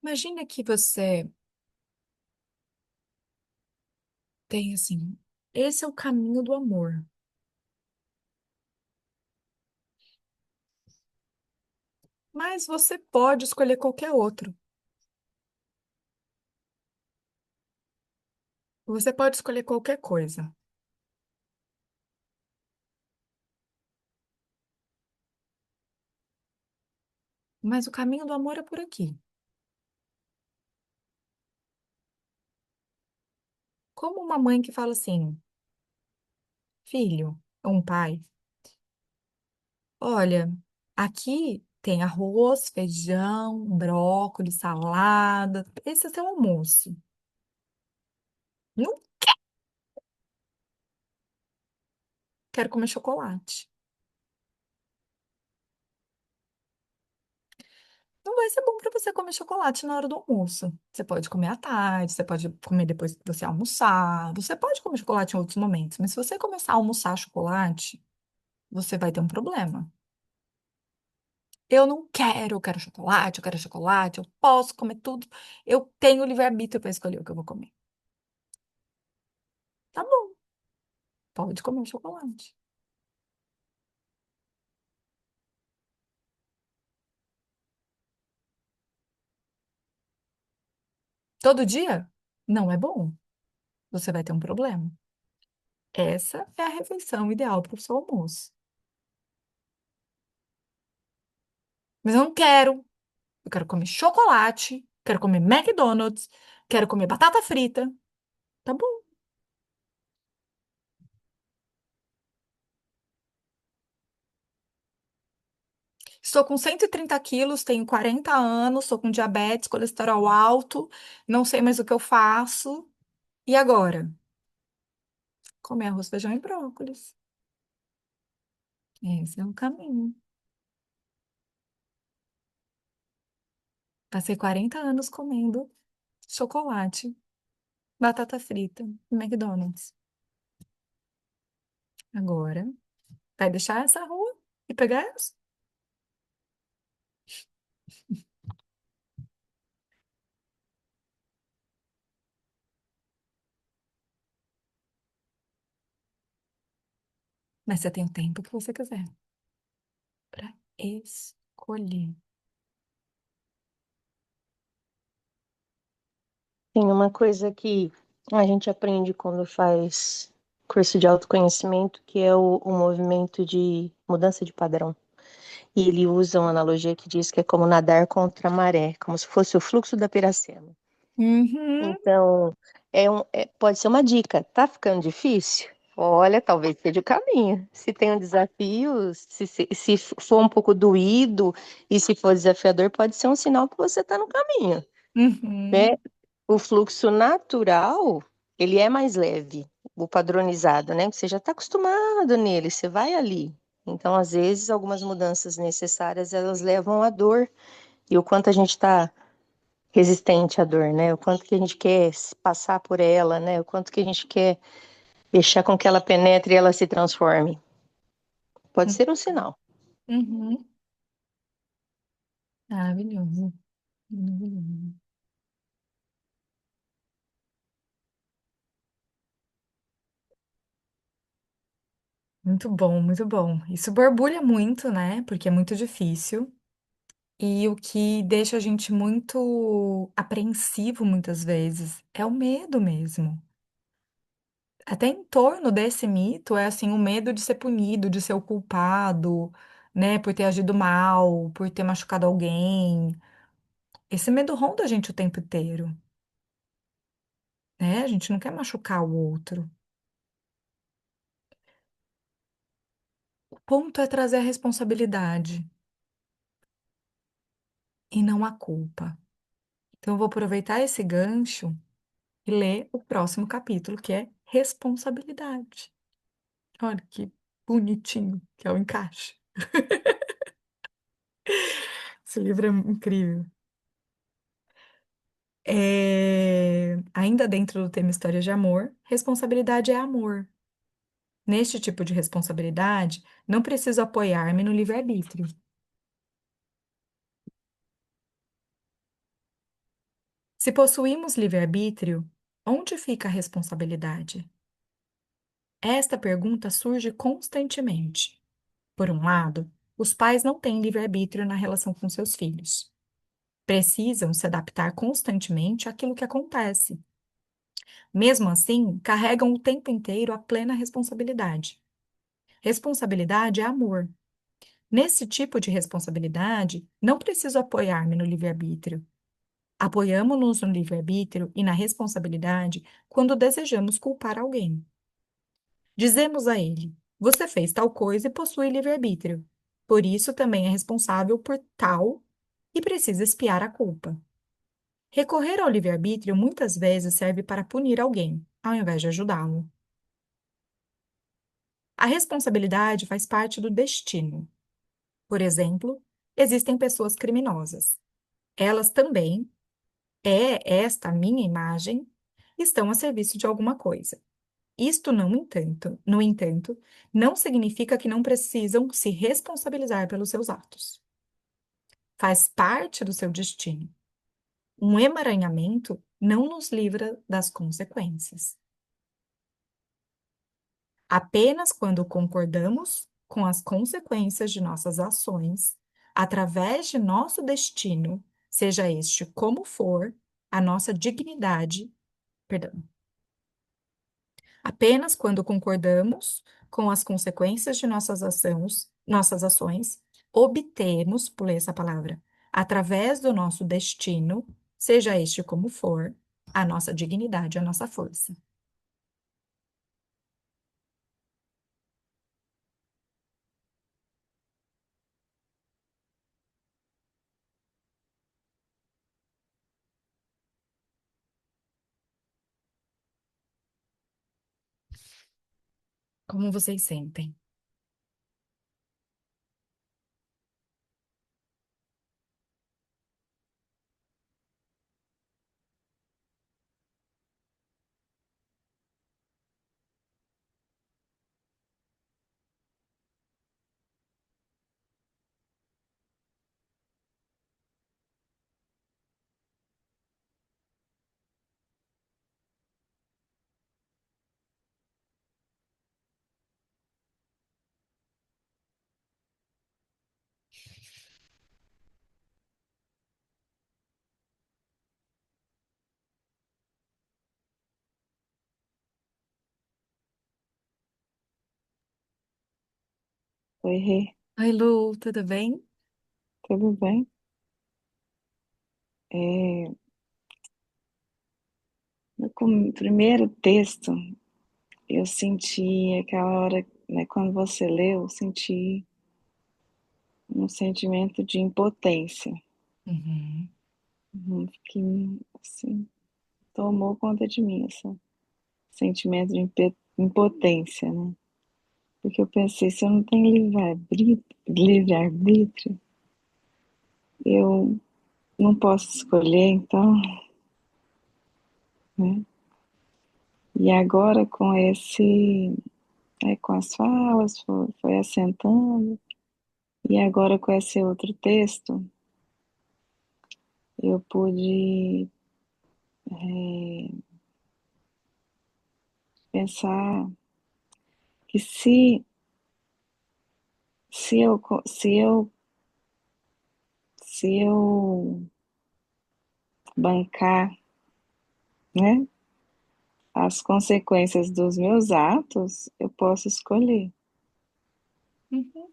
Imagina que você tem assim, esse é o caminho do amor. Mas você pode escolher qualquer outro. Você pode escolher qualquer coisa. Mas o caminho do amor é por aqui. Como uma mãe que fala assim, filho, ou um pai, olha, aqui tem arroz, feijão, brócolis, salada. Esse é seu almoço. Não quero comer chocolate. Não vai ser bom para você comer chocolate na hora do almoço. Você pode comer à tarde, você pode comer depois que você almoçar. Você pode comer chocolate em outros momentos, mas se você começar a almoçar chocolate, você vai ter um problema. Eu quero chocolate, eu quero chocolate, eu posso comer tudo. Eu tenho livre-arbítrio para escolher o que eu vou comer. Tá bom, pode comer chocolate. Todo dia? Não é bom. Você vai ter um problema. Essa é a refeição ideal para o seu almoço. Mas eu não quero. Eu quero comer chocolate, quero comer McDonald's, quero comer batata frita. Tá bom. Estou com 130 quilos, tenho 40 anos, estou com diabetes, colesterol alto, não sei mais o que eu faço. E agora? Comer arroz, feijão e brócolis. Esse é o caminho. Passei 40 anos comendo chocolate, batata frita, e McDonald's. Agora, vai deixar essa rua e pegar essa? Mas você tem o tempo que você quiser para escolher. Tem uma coisa que a gente aprende quando faz curso de autoconhecimento, que é o movimento de mudança de padrão. E ele usa uma analogia que diz que é como nadar contra a maré, como se fosse o fluxo da Piracema. Uhum, Então, pode ser uma dica. Tá ficando difícil? Olha, talvez seja o caminho. Se tem um desafio, se for um pouco doído e se for desafiador, pode ser um sinal que você está no caminho, né? uhum, O fluxo natural, ele é mais leve, o padronizado, né? Você já está acostumado nele, você vai ali. Então, às vezes, algumas mudanças necessárias, elas levam à dor. E o quanto a gente está resistente à dor, né? O quanto que a gente quer passar por ela, né? O quanto que a gente quer deixar com que ela penetre e ela se transforme. Pode ser um sinal. uhum. Maravilhoso. Maravilhoso. Muito bom, muito bom. Isso borbulha muito, né? Porque é muito difícil. E o que deixa a gente muito apreensivo muitas vezes é o medo mesmo. até em torno desse mito é assim o medo de ser punido, de ser o culpado, né, por ter agido mal, por ter machucado alguém. Esse medo ronda a gente o tempo inteiro, né? A gente não quer machucar o outro. O ponto é trazer a responsabilidade e não a culpa. Então eu vou aproveitar esse gancho e ler o próximo capítulo, que é responsabilidade. Olha que bonitinho que é o encaixe. Esse livro é incrível. Ainda dentro do tema história de amor, responsabilidade é amor. Neste tipo de responsabilidade, não preciso apoiar-me no livre-arbítrio. Se possuímos livre-arbítrio, onde fica a responsabilidade? Esta pergunta surge constantemente. Por um lado, os pais não têm livre-arbítrio na relação com seus filhos. Precisam se adaptar constantemente àquilo que acontece. Mesmo assim, carregam o tempo inteiro a plena responsabilidade. Responsabilidade é amor. Nesse tipo de responsabilidade, não preciso apoiar-me no livre-arbítrio. Apoiamo-nos no livre-arbítrio e na responsabilidade quando desejamos culpar alguém. Dizemos a ele: você fez tal coisa e possui livre-arbítrio. Por isso também é responsável por tal e precisa expiar a culpa. Recorrer ao livre-arbítrio muitas vezes serve para punir alguém, ao invés de ajudá-lo. A responsabilidade faz parte do destino. Por exemplo, existem pessoas criminosas. Elas também, esta minha imagem, estão a serviço de alguma coisa. Isto, no entanto, não significa que não precisam se responsabilizar pelos seus atos. Faz parte do seu destino. Um emaranhamento não nos livra das consequências. Apenas quando concordamos com as consequências de nossas ações, através de nosso destino, seja este como for, a nossa dignidade, perdão, apenas quando concordamos com as consequências de nossas ações, obtemos, pulei essa palavra, através do nosso destino, seja este como for, a nossa dignidade, a nossa força. Como vocês sentem? Oi, Rê, Oi, Lu, tudo bem? tudo bem? É, no primeiro texto, eu senti aquela hora, né, quando você leu, eu senti um sentimento de impotência. Uhum. Que, assim, tomou conta de mim, esse sentimento de impotência, né? Porque eu pensei, se eu não tenho livre-arbítrio, eu não posso escolher, então, né? E agora com as falas, foi assentando. E agora, com esse outro texto, eu pude pensar que se eu, se eu, se eu bancar, né, as consequências dos meus atos, eu posso escolher. Uhum.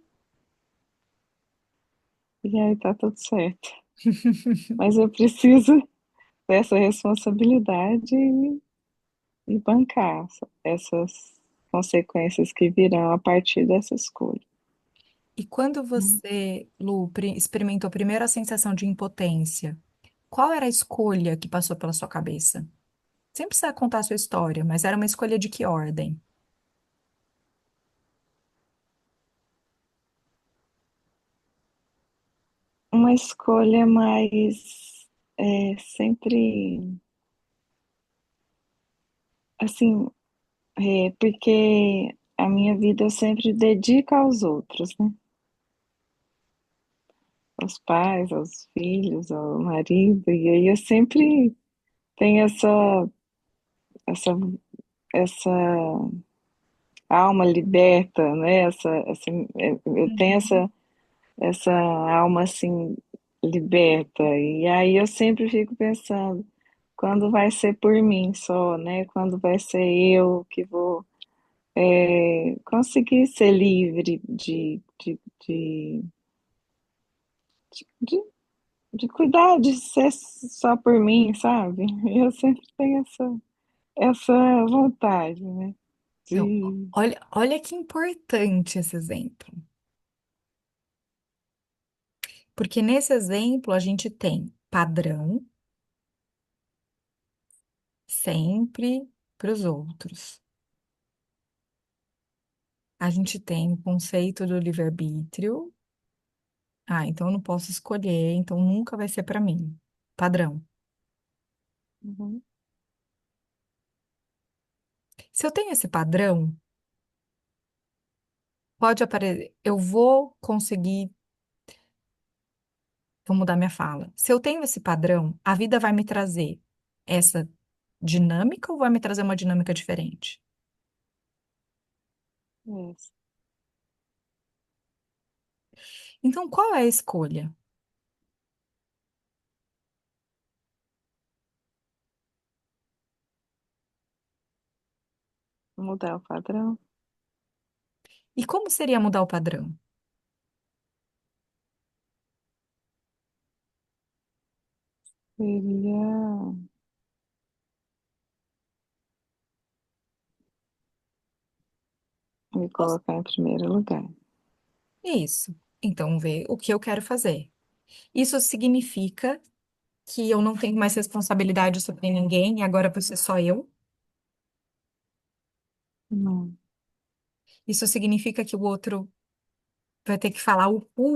E aí tá tudo certo. Mas eu preciso dessa responsabilidade e bancar essas consequências que virão a partir dessa escolha. E quando Né? você, Lu, experimentou primeiro a sensação de impotência, qual era a escolha que passou pela sua cabeça? Sem precisar contar a sua história, mas era uma escolha de que ordem? Uma escolha mais sempre assim, porque a minha vida eu sempre dedico aos outros, né? Aos pais, aos filhos, ao marido, e aí eu sempre tenho essa, essa alma liberta, né? Eu tenho Uhum. essa alma assim liberta, e aí eu sempre fico pensando, quando vai ser por mim só, né? Quando vai ser eu que vou conseguir ser livre de, de cuidar de ser só por mim, sabe? Eu sempre tenho essa vontade, né? Então, De, olha que importante esse exemplo. Porque nesse exemplo a gente tem padrão sempre para os outros. A gente tem o conceito do livre-arbítrio. Ah, então eu não posso escolher, então nunca vai ser para mim. Padrão. uhum, Se eu tenho esse padrão, pode aparecer. Eu vou conseguir. Vou mudar minha fala. Se eu tenho esse padrão, a vida vai me trazer essa dinâmica ou vai me trazer uma dinâmica diferente? é, Então, qual é a escolha? mudar o padrão E como seria mudar o padrão? seria me Qual- colocar em primeiro lugar. Isso. Então, ver o que eu quero fazer. Isso significa que eu não tenho mais responsabilidade sobre ninguém e agora vou ser só eu. Não, Isso significa que o outro vai ter que falar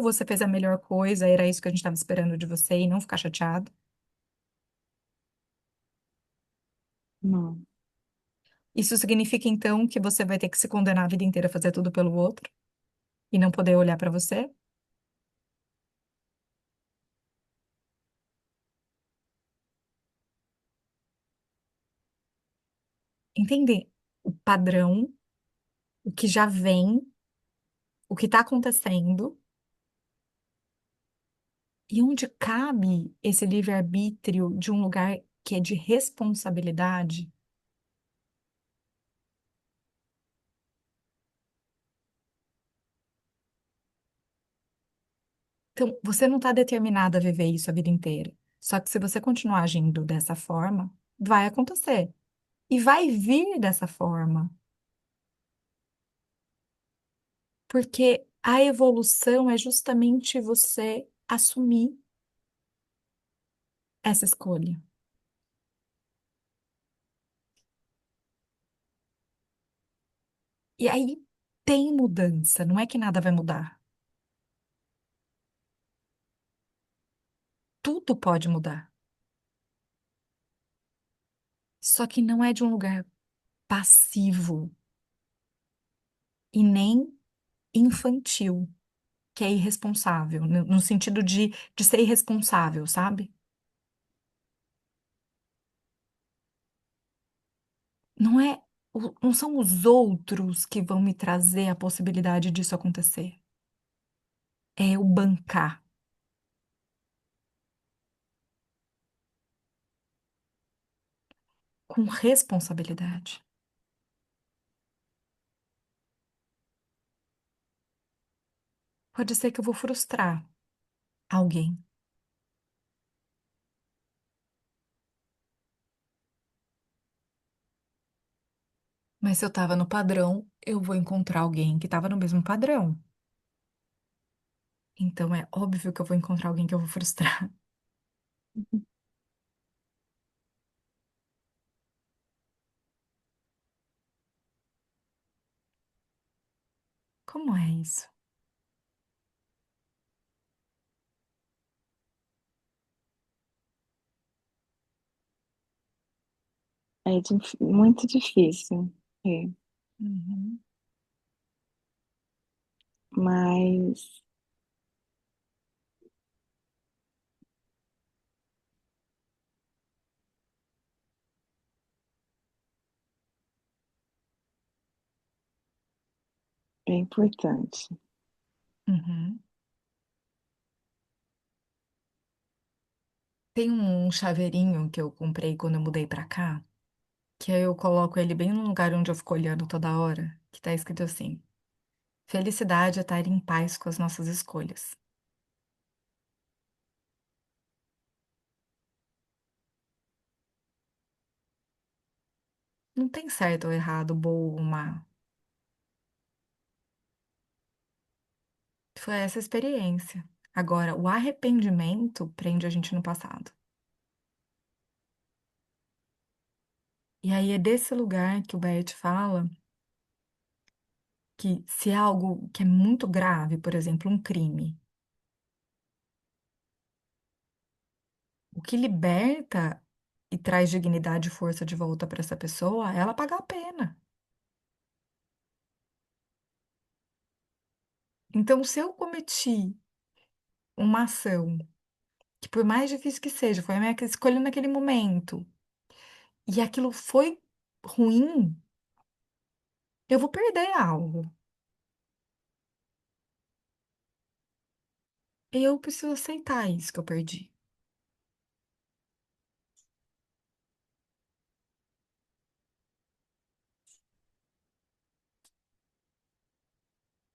você fez a melhor coisa, era isso que a gente estava esperando de você e não ficar chateado. não, Isso significa, então, que você vai ter que se condenar a vida inteira a fazer tudo pelo outro e não poder olhar para você? Entender o padrão, o que já vem, o que está acontecendo e onde cabe esse livre-arbítrio de um lugar que é de responsabilidade. Então, você não está determinado a viver isso a vida inteira. Só que se você continuar agindo dessa forma, vai acontecer. E vai vir dessa forma. Porque a evolução é justamente você assumir essa escolha. E aí tem mudança, não é que nada vai mudar. Tudo pode mudar. Só que não é de um lugar passivo e nem infantil, que é irresponsável, no sentido de ser irresponsável, sabe? Não é, não são os outros que vão me trazer a possibilidade disso acontecer. É o bancar. com responsabilidade. Pode ser que eu vou frustrar alguém, mas se eu tava no padrão, eu vou encontrar alguém que tava no mesmo padrão. Então é óbvio que eu vou encontrar alguém que eu vou frustrar. Como é isso? É muito difícil, é. Uhum. Mas é importante. Uhum. Tem um chaveirinho que eu comprei quando eu mudei pra cá, que aí eu coloco ele bem no lugar onde eu fico olhando toda hora, que tá escrito assim: Felicidade é estar em paz com as nossas escolhas. Não tem certo ou errado, bom ou má. Foi essa experiência. Agora, o arrependimento prende a gente no passado. E aí é desse lugar que o Bert fala que se é algo que é muito grave, por exemplo, um crime, o que liberta e traz dignidade e força de volta para essa pessoa é ela pagar a pena. Então, se eu cometi uma ação que, por mais difícil que seja, foi a minha escolha naquele momento, e aquilo foi ruim, eu vou perder algo. E eu preciso aceitar isso que eu perdi.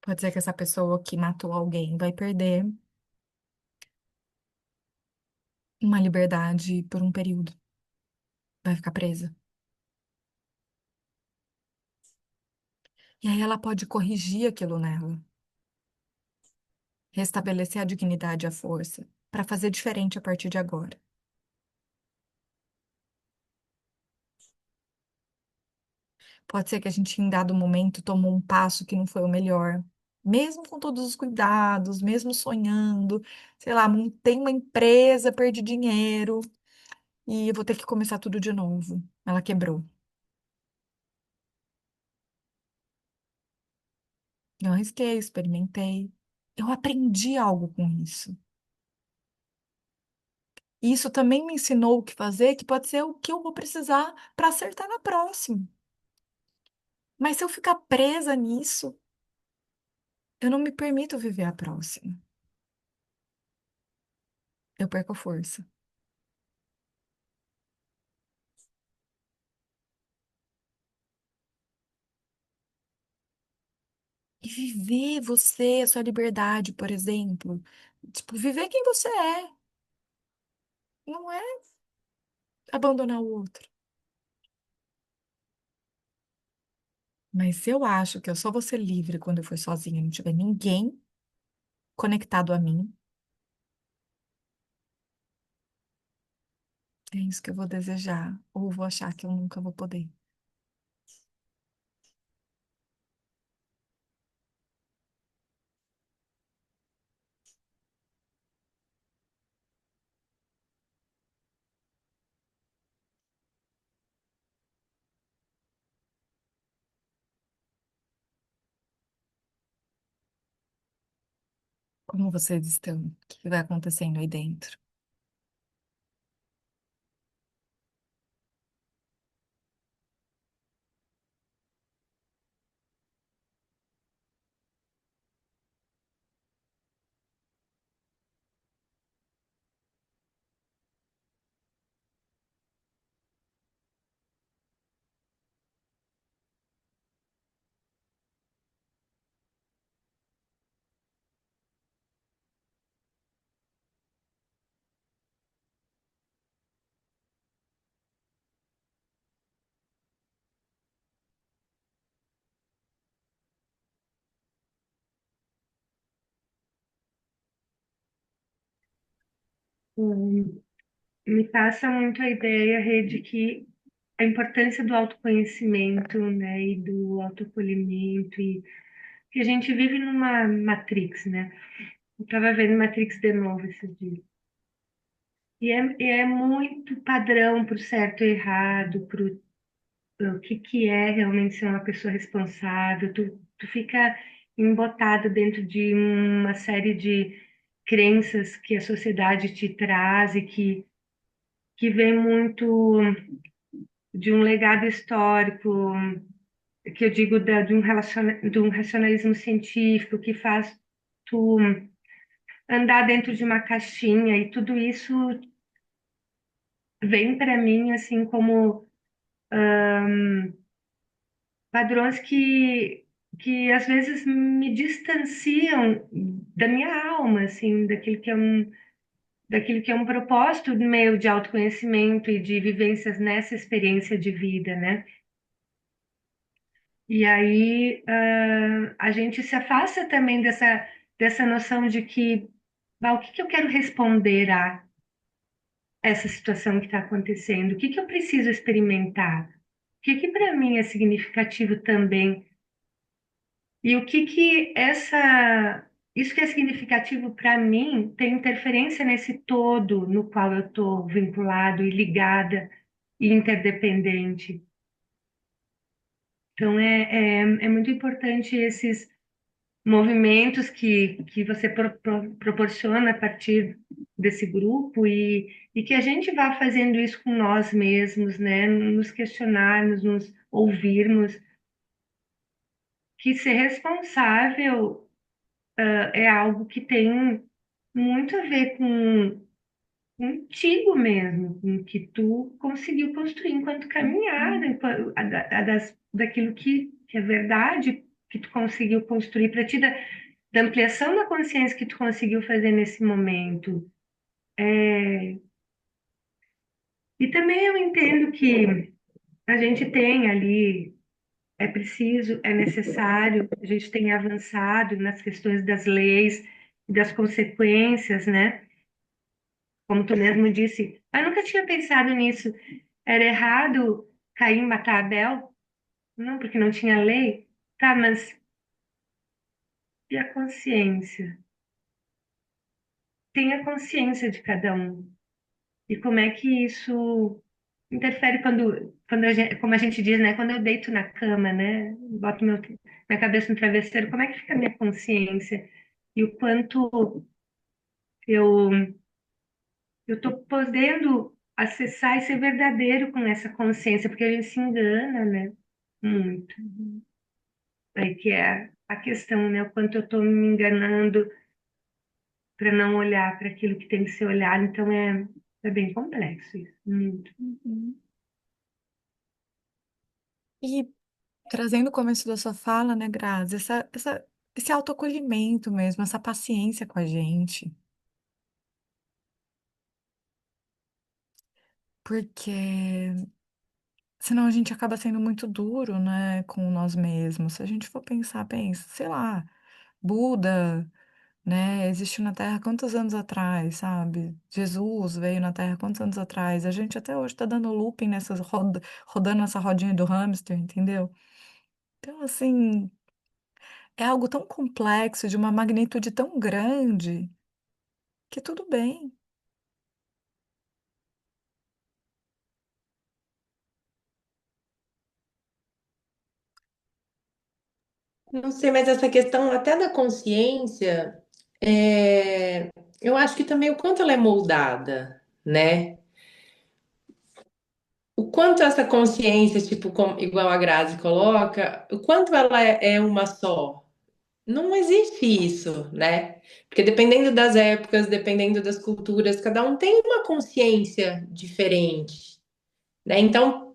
Pode ser que essa pessoa que matou alguém vai perder uma liberdade por um período, vai ficar presa. E aí ela pode corrigir aquilo nela, restabelecer a dignidade e a força, para fazer diferente a partir de agora. Pode ser que a gente, em dado momento, tomou um passo que não foi o melhor. Mesmo com todos os cuidados, mesmo sonhando, sei lá, montei uma empresa, perdi dinheiro e eu vou ter que começar tudo de novo. Ela quebrou. Eu arrisquei, experimentei. Eu aprendi algo com isso. E isso também me ensinou o que fazer, que pode ser o que eu vou precisar para acertar na próxima. Mas se eu ficar presa nisso, eu não me permito viver a próxima. Eu perco a força. E viver você, a sua liberdade, por exemplo. Tipo, viver quem você é. Não é abandonar o outro. Mas se eu acho que eu só vou ser livre quando eu for sozinha e não tiver ninguém conectado a mim, é isso que eu vou desejar. Ou vou achar que eu nunca vou poder. Como vocês estão? O que vai acontecendo aí dentro? Hum, Me passa muito a ideia, Rê, de que a importância do autoconhecimento, né, e do autoacolhimento, e que a gente vive numa Matrix, né? Eu estava vendo Matrix de novo esses dias. E é muito padrão para o certo e errado, para o que é realmente ser uma pessoa responsável. Tu fica embotado dentro de uma série de crenças que a sociedade te traz e que vem muito de um legado histórico, que eu digo de um racionalismo científico que faz tu andar dentro de uma caixinha, e tudo isso vem para mim assim como padrões que às vezes me distanciam da minha alma, assim, daquilo que é um propósito meu de autoconhecimento e de vivências nessa experiência de vida, né? E aí a gente se afasta também dessa noção de que, o que que eu quero responder a essa situação que está acontecendo? O que que eu preciso experimentar? O que que para mim é significativo também? E o que que isso que é significativo para mim tem interferência nesse todo no qual eu estou vinculado e ligada e interdependente. Então é muito importante esses movimentos que você proporciona a partir desse grupo e que a gente vá fazendo isso com nós mesmos, né? Nos questionarmos, nos ouvirmos, que ser responsável é algo que tem muito a ver com contigo mesmo, com o que tu conseguiu construir enquanto caminhada, daquilo que é verdade, que tu conseguiu construir para ti, da ampliação da consciência que tu conseguiu fazer nesse momento. E também eu entendo que a gente tem ali, é preciso, é necessário, a gente tem avançado nas questões das leis e das consequências, né? Como tu mesmo disse, eu nunca tinha pensado nisso. Era errado Caim matar Abel? Não, porque não tinha lei. Tá, mas e a consciência? Tem a consciência de cada um. E como é que isso interfere quando como a gente diz, né? Quando eu deito na cama, né? Boto minha cabeça no travesseiro, como é que fica a minha consciência? E o quanto eu eu tô podendo acessar e ser verdadeiro com essa consciência, porque a gente se engana, né? Muito. Aí que é a questão, né? O quanto eu tô me enganando para não olhar para aquilo que tem que ser olhado. Então é bem complexo isso. Muito. Uhum. E trazendo o começo da sua fala, né, Grazi, esse autoacolhimento mesmo, essa paciência com a gente, porque senão a gente acaba sendo muito duro, né, com nós mesmos. Se a gente for pensar, pensa, sei lá, Buda, né, existiu na Terra quantos anos atrás, sabe? Jesus veio na Terra quantos anos atrás? A gente até hoje tá dando looping rodando essa rodinha do hamster, entendeu? Então, assim, é algo tão complexo, de uma magnitude tão grande, que tudo bem. Não sei, mas essa questão até da consciência, eu acho que também o quanto ela é moldada, né? O quanto essa consciência, tipo, igual a Grazi coloca, o quanto ela é uma só. Não existe isso, né? Porque dependendo das épocas, dependendo das culturas, cada um tem uma consciência diferente, né? Então,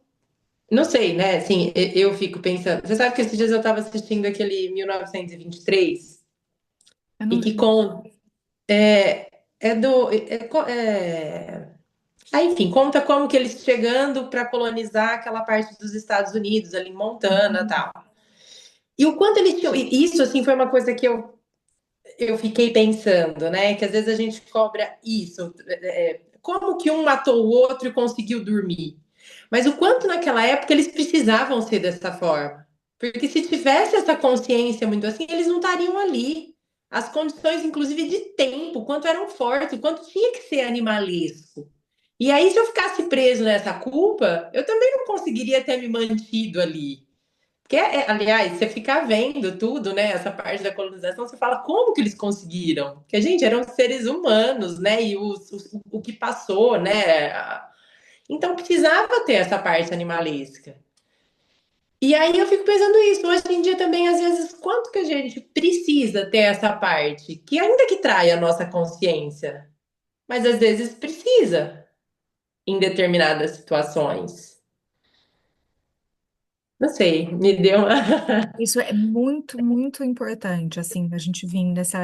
não sei, né? Assim, eu fico pensando. Você sabe que esses dias eu estava assistindo aquele 1923 Eu e não que vi. é do. Enfim, conta como que eles chegando para colonizar aquela parte dos Estados Unidos, ali em Montana e Uhum. tal. E o quanto eles tinham. E isso, assim, foi uma coisa que eu fiquei pensando, né, que às vezes a gente cobra isso, como que um matou o outro e conseguiu dormir? Mas o quanto naquela época eles precisavam ser dessa forma. Porque se tivesse essa consciência muito assim, eles não estariam ali. As condições, inclusive, de tempo, quanto eram fortes, quanto tinha que ser animalesco. E aí, se eu ficasse preso nessa culpa, eu também não conseguiria ter me mantido ali. Porque, aliás, você fica vendo tudo, né? Essa parte da colonização, você fala como que eles conseguiram? Porque, gente, eram seres humanos, né? E o que passou, né? Então precisava ter essa parte animalesca. E aí eu fico pensando isso, hoje em dia também, às vezes, quanto que a gente precisa ter essa parte, que ainda que traia a nossa consciência, mas às vezes precisa em determinadas situações. Não sei, me deu uma. Isso é muito, muito importante, assim, a gente vir dessa,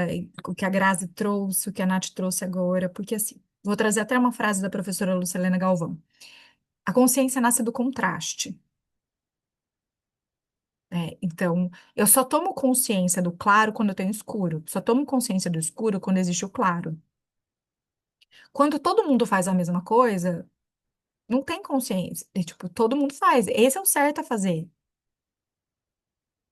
o que a Grazi trouxe, o que a Nath trouxe agora, porque, assim, vou trazer até uma frase da professora Lucilena Galvão. A consciência nasce do contraste. Né? Então, eu só tomo consciência do claro quando eu tenho escuro. Só tomo consciência do escuro quando existe o claro. Quando todo mundo faz a mesma coisa, não tem consciência. E, tipo, todo mundo faz. Esse é o certo a fazer.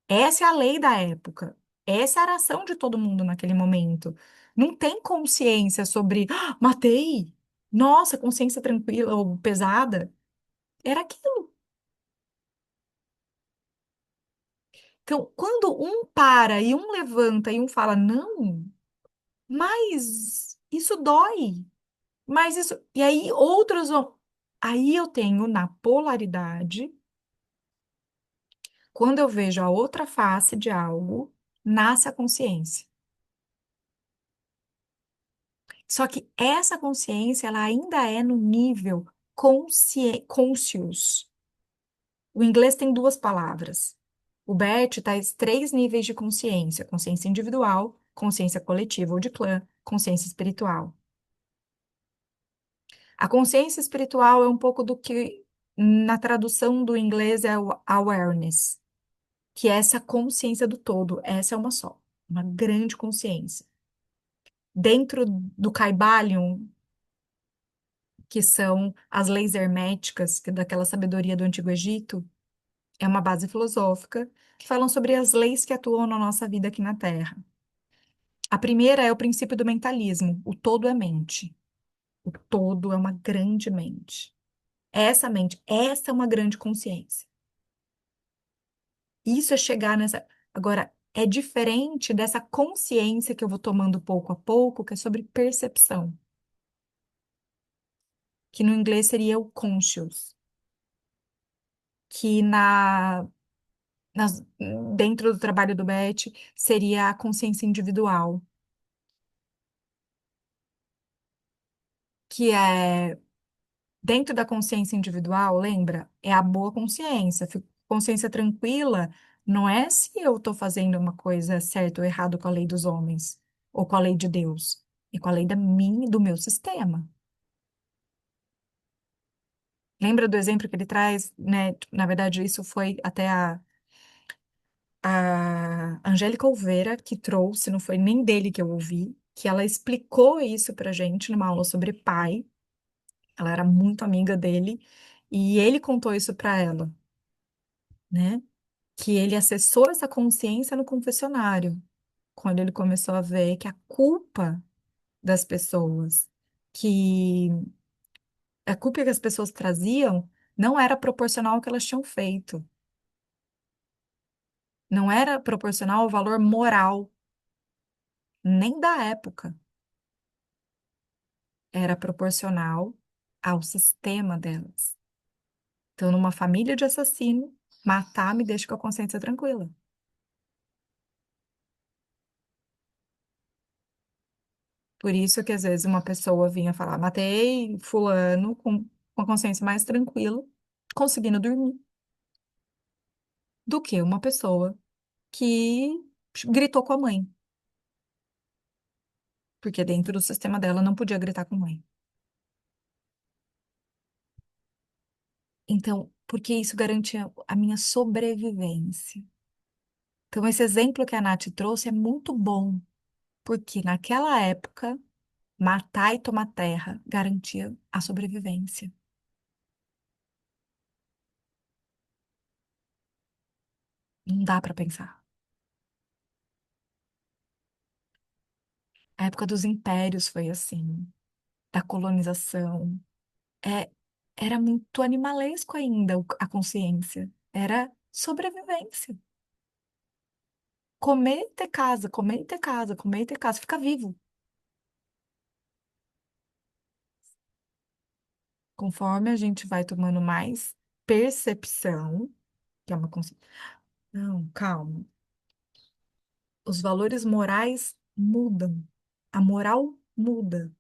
Essa é a lei da época. Essa era a ação de todo mundo naquele momento. Não tem consciência sobre, "Ah, matei. Nossa, consciência tranquila ou pesada. Era aquilo. Então, quando um para e um levanta e um fala, não, mas isso dói. Mas isso. E aí outros vão. Aí eu tenho na polaridade, quando eu vejo a outra face de algo, nasce a consciência. Só que essa consciência, ela ainda é no nível conscious. O inglês tem duas palavras. O Bert traz três níveis de consciência: consciência individual, consciência coletiva ou de clã, consciência espiritual. A consciência espiritual é um pouco do que na tradução do inglês é o awareness, que é essa consciência do todo. Essa é uma só, uma grande consciência. Dentro do Kybalion, que são as leis herméticas, que é daquela sabedoria do Antigo Egito, é uma base filosófica que falam sobre as leis que atuam na nossa vida aqui na Terra. A primeira é o princípio do mentalismo. O todo é mente. O todo é uma grande mente. Essa mente, essa é uma grande consciência. Isso é chegar nessa. Agora, é diferente dessa consciência que eu vou tomando pouco a pouco, que é sobre percepção, que no inglês seria o conscious, que nas- dentro do trabalho do Beth seria a consciência individual, que é dentro da consciência individual, lembra? É a boa consciência. Consciência tranquila não é se eu estou fazendo uma coisa certa ou errado com a lei dos homens ou com a lei de Deus, é com a lei da minha, do meu sistema. Lembra do exemplo que ele traz, né? Na verdade, isso foi até a Angélica Oliveira que trouxe, não foi nem dele que eu ouvi, que ela explicou isso pra gente numa aula sobre pai. Ela era muito amiga dele e ele contou isso pra ela, né? Que ele acessou essa consciência no confessionário, quando ele começou a ver que a culpa das pessoas, que a culpa que as pessoas traziam não era proporcional ao que elas tinham feito, não era proporcional ao valor moral, nem da época, era proporcional ao sistema delas. Então, numa família de assassino, matar me deixa com a consciência tranquila. Por isso que às vezes uma pessoa vinha falar, matei fulano com a consciência mais tranquila, conseguindo dormir, do que uma pessoa que gritou com a mãe, porque dentro do sistema dela não podia gritar com a mãe. Então, porque isso garante a minha sobrevivência. Então, esse exemplo que a Nath trouxe é muito bom, Porque naquela época, matar e tomar terra garantia a sobrevivência. Não dá para pensar. A época dos impérios foi assim, da colonização. É, era muito animalesco ainda a consciência. Era sobrevivência. Comer e ter casa, comer e ter casa, comer e ter casa, ficar vivo. Conforme a gente vai tomando mais percepção, que é uma consciência. Não, calma. Os valores morais mudam. A moral muda.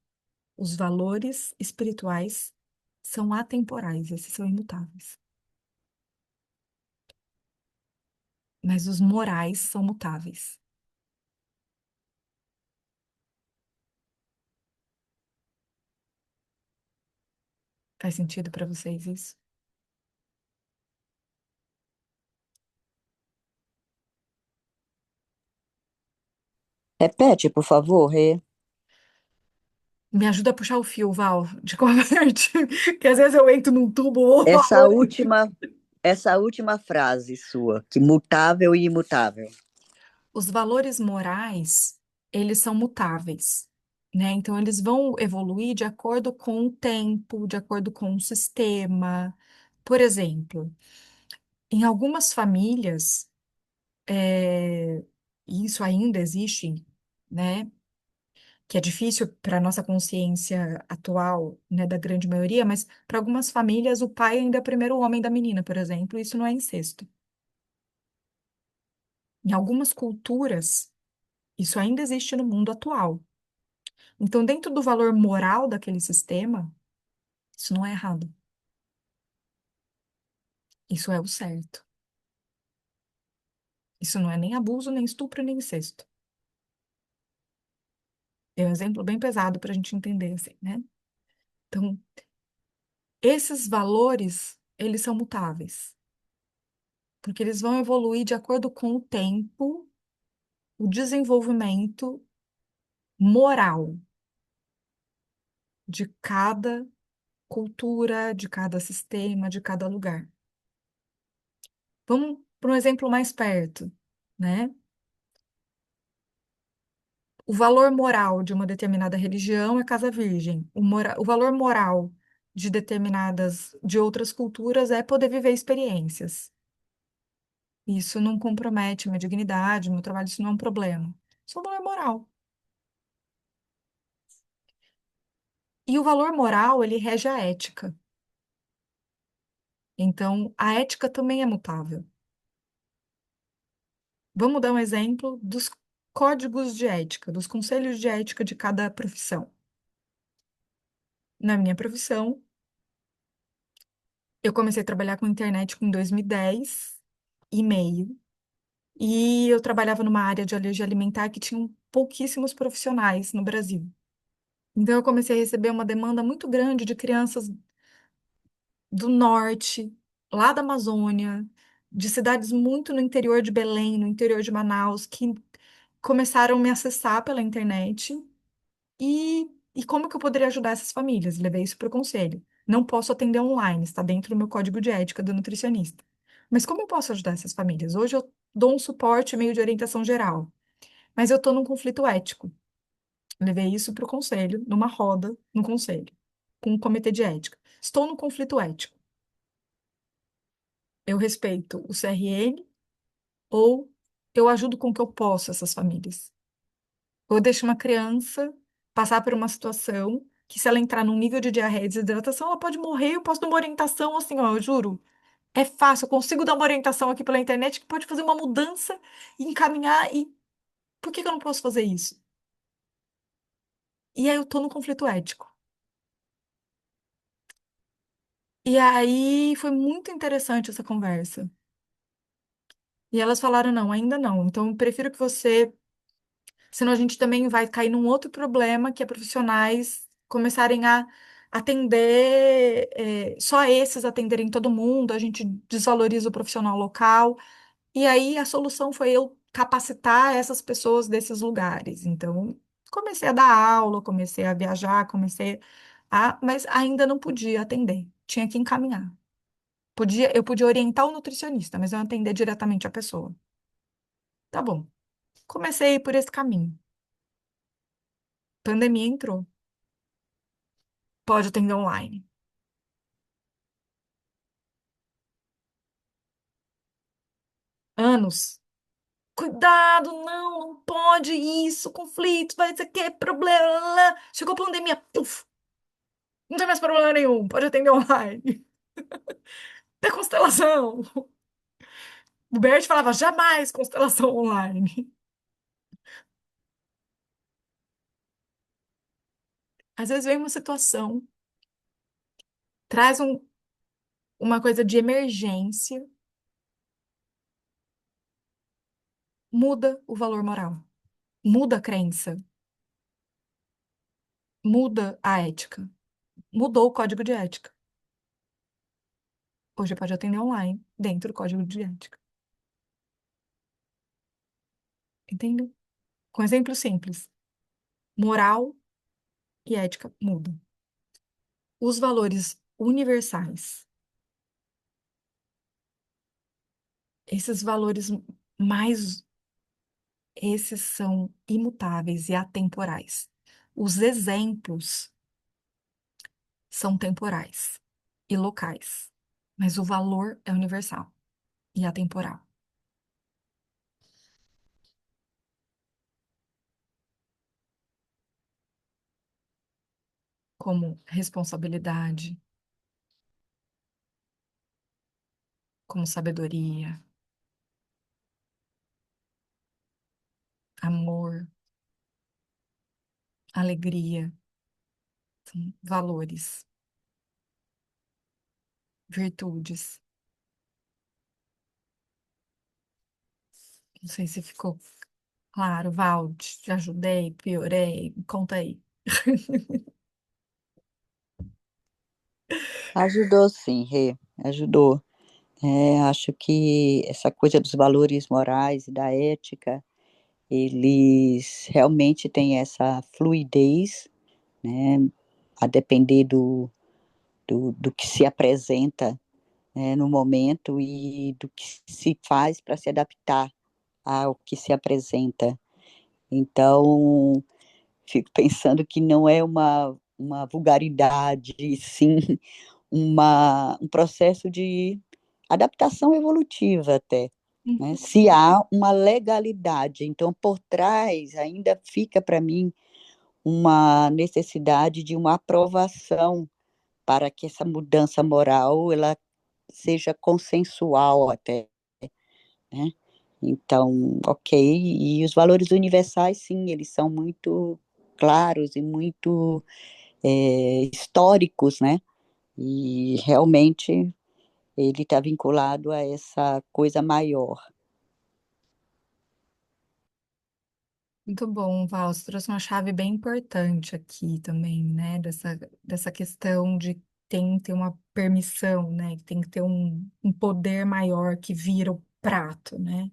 Os valores espirituais são atemporais, esses são imutáveis. Mas os morais são mutáveis. Faz sentido para vocês isso? Repete, por favor, Rê. Me ajuda a puxar o fio, Val, de qual parte? Que às vezes eu entro num tubo. Essa última, essa última frase sua, que mutável e imutável. Os valores morais, eles são mutáveis, né? Então, eles vão evoluir de acordo com o tempo, de acordo com o sistema. Por exemplo, em algumas famílias, e isso ainda existe, né? Que é difícil para a nossa consciência atual, né, da grande maioria, mas para algumas famílias o pai ainda é o primeiro homem da menina, por exemplo, e isso não é incesto. Em algumas culturas, isso ainda existe no mundo atual. Então, dentro do valor moral daquele sistema, isso não é errado. Isso é o certo. Isso não é nem abuso, nem estupro, nem incesto. É um exemplo bem pesado para a gente entender, assim, né? Então, esses valores, eles são mutáveis, porque eles vão evoluir de acordo com o tempo, o desenvolvimento moral de cada cultura, de cada sistema, de cada lugar. Vamos para um exemplo mais perto, né? O valor moral de uma determinada religião é casa virgem. O valor moral de outras culturas é poder viver experiências. Isso não compromete minha dignidade, meu trabalho, isso não é um problema. Isso é um valor moral. E o valor moral, ele rege a ética. Então, a ética também é mutável. Vamos dar um exemplo dos códigos de ética, dos conselhos de ética de cada profissão. Na minha profissão, eu comecei a trabalhar com internet em 2010 e meio, e eu trabalhava numa área de alergia alimentar que tinha pouquíssimos profissionais no Brasil. Então, eu comecei a receber uma demanda muito grande de crianças do norte, lá da Amazônia, de cidades muito no interior de Belém, no interior de Manaus, que começaram a me acessar pela internet. E como que eu poderia ajudar essas famílias? Levei isso para o conselho. Não posso atender online, está dentro do meu código de ética do nutricionista. Mas como eu posso ajudar essas famílias? Hoje eu dou um suporte meio de orientação geral, mas eu estou num conflito ético. Levei isso para o conselho, numa roda no conselho, com um comitê de ética. Estou num conflito ético. Eu respeito o CRN ou eu ajudo com o que eu posso essas famílias? Ou eu deixo uma criança passar por uma situação que, se ela entrar num nível de diarreia e desidratação, ela pode morrer. Eu posso dar uma orientação assim, ó, eu juro. É fácil, eu consigo dar uma orientação aqui pela internet que pode fazer uma mudança e encaminhar. E por que que eu não posso fazer isso? E aí eu tô no conflito ético. E aí foi muito interessante essa conversa. E elas falaram: não, ainda não. Então eu prefiro que você. Senão a gente também vai cair num outro problema, que é profissionais começarem a atender, só esses atenderem todo mundo, a gente desvaloriza o profissional local. E aí a solução foi eu capacitar essas pessoas desses lugares. Então, comecei a dar aula, comecei a viajar, mas ainda não podia atender. Tinha que encaminhar. Eu podia orientar o nutricionista, mas não atender diretamente a pessoa. Tá bom. Comecei a ir por esse caminho. Pandemia entrou. Pode atender online. Anos. Cuidado, não, não pode isso, conflito, vai ser que problema. Lá, lá, lá. Chegou a pandemia, puf, não tem mais problema nenhum, pode atender online. Tem constelação. O Bert falava jamais constelação online. Às vezes vem uma situação, traz uma coisa de emergência, muda o valor moral, muda a crença, muda a ética, mudou o código de ética. Hoje pode atender online, dentro do código de ética. Entendeu? Com exemplo simples. Moral e ética mudam. Os valores universais, esses valores mais, esses são imutáveis e atemporais. Os exemplos são temporais e locais, mas o valor é universal e atemporal, como responsabilidade, como sabedoria, amor, alegria, são valores, virtudes. Não sei se ficou claro, Val, te ajudei, piorei, conta aí. Ajudou sim, Rê, ajudou. Acho que essa coisa dos valores morais e da ética, eles realmente têm essa fluidez, né, a depender do que se apresenta, né, no momento e do que se faz para se adaptar ao que se apresenta. Então, fico pensando que não é uma vulgaridade, sim um processo de adaptação evolutiva até, né? Uhum. Se há uma legalidade, então por trás ainda fica para mim uma necessidade de uma aprovação para que essa mudança moral ela seja consensual até, né? Então, ok, e os valores universais, sim, eles são muito claros e muito históricos, né? E realmente ele está vinculado a essa coisa maior. Muito bom, Val. Você trouxe uma chave bem importante aqui também, né? Dessa questão de tem que ter uma permissão, né? Que tem que ter um poder maior que vira o prato, né?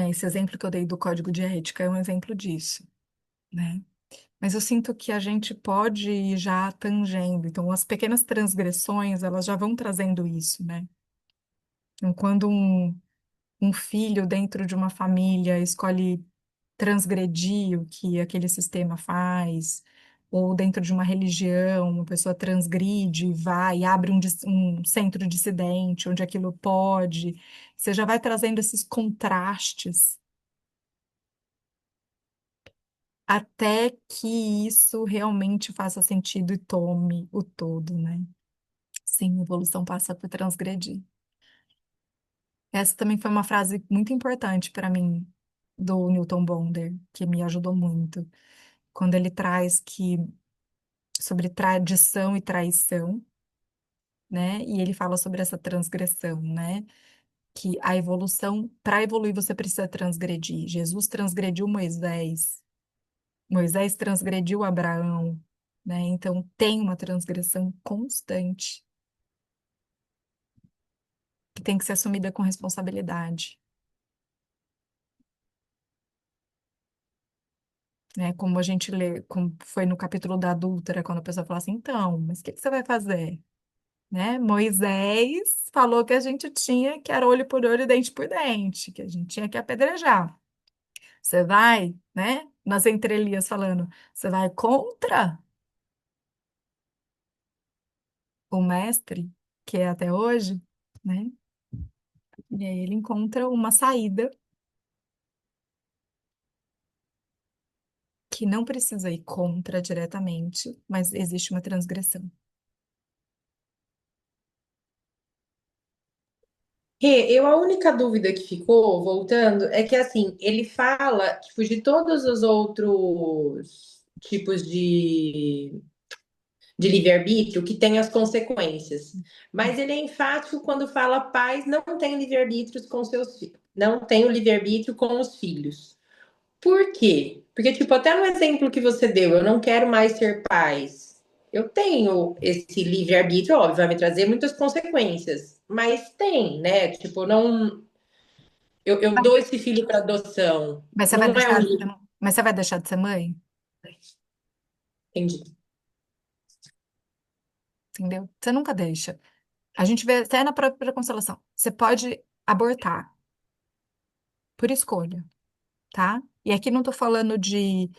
Esse exemplo que eu dei do código de ética é um exemplo disso, né? Mas eu sinto que a gente pode ir já tangendo. Então, as pequenas transgressões, elas já vão trazendo isso, né? Então, quando um filho dentro de uma família escolhe transgredir o que aquele sistema faz, ou dentro de uma religião, uma pessoa transgride, vai e abre um centro dissidente, onde aquilo pode. Você já vai trazendo esses contrastes até que isso realmente faça sentido e tome o todo, né? Sim, evolução passa por transgredir. Essa também foi uma frase muito importante para mim, do Newton Bonder, que me ajudou muito, quando ele traz que sobre tradição e traição, né? E ele fala sobre essa transgressão, né? Que a evolução, para evoluir, você precisa transgredir. Jesus transgrediu Moisés, Moisés transgrediu Abraão, né? Então tem uma transgressão constante. que tem que ser assumida com responsabilidade, né? Como a gente lê, como foi no capítulo da adúltera, quando a pessoa fala assim, então, mas o que que você vai fazer? Né? Moisés falou que a gente tinha que era olho por olho e dente por dente, que a gente tinha que apedrejar. Você vai, né? Nas entrelinhas falando, você vai contra o mestre, que é até hoje, né? E aí ele encontra uma saída que não precisa ir contra diretamente, mas existe uma transgressão. Rê, a única dúvida que ficou, voltando, é que assim, ele fala, tipo, de todos os outros tipos de livre-arbítrio que tem as consequências. Mas ele é enfático quando fala pais não têm livre-arbítrio com seus filhos, não tem o livre-arbítrio com os filhos. Por quê? Porque, tipo, até no exemplo que você deu, eu não quero mais ser pais. Eu tenho esse livre-arbítrio, óbvio, vai me trazer muitas consequências, mas tem, né? Tipo, não, eu dou esse filho para adoção. Mas você vai Não é um deixar, livre. mas você vai deixar de ser mãe? Entendi. Entendeu? Você nunca deixa. A gente vê até na própria constelação. Você pode abortar por escolha, tá? E aqui não tô falando de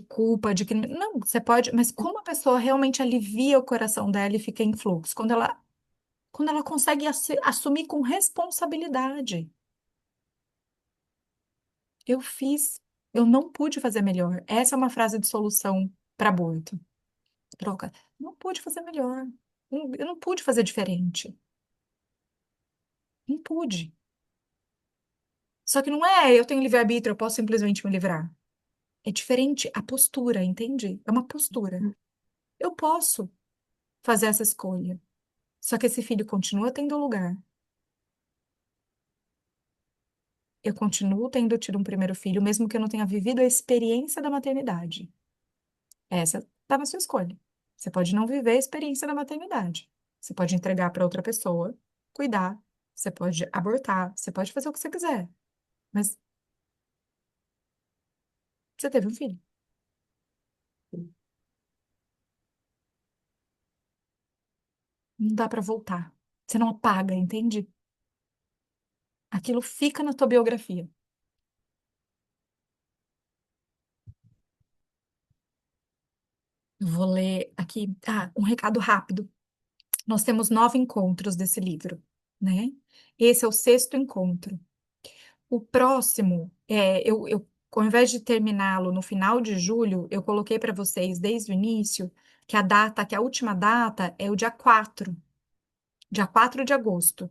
culpa, de que. Não, você pode, mas como a pessoa realmente alivia o coração dela e fica em fluxo? Quando ela consegue assumir com responsabilidade. Eu fiz, eu não pude fazer melhor. Essa é uma frase de solução para aborto. Troca. Não pude fazer melhor. Eu não pude fazer diferente. Não pude. Só que não é eu tenho livre-arbítrio, eu posso simplesmente me livrar. É diferente a postura, entende? É uma postura. Eu posso fazer essa escolha. Só que esse filho continua tendo lugar. Eu continuo tendo tido um primeiro filho, mesmo que eu não tenha vivido a experiência da maternidade. Essa está na sua escolha. Você pode não viver a experiência da maternidade. Você pode entregar para outra pessoa, cuidar. Você pode abortar. Você pode fazer o que você quiser. Mas você teve um filho. Não dá para voltar. Você não apaga, entende? Aquilo fica na tua biografia. Eu vou ler aqui. Ah, um recado rápido. Nós temos 9 encontros desse livro, né? Esse é o sexto encontro. O próximo, ao invés de terminá-lo no final de julho, eu coloquei para vocês desde o início que a última data é o dia 4 de agosto,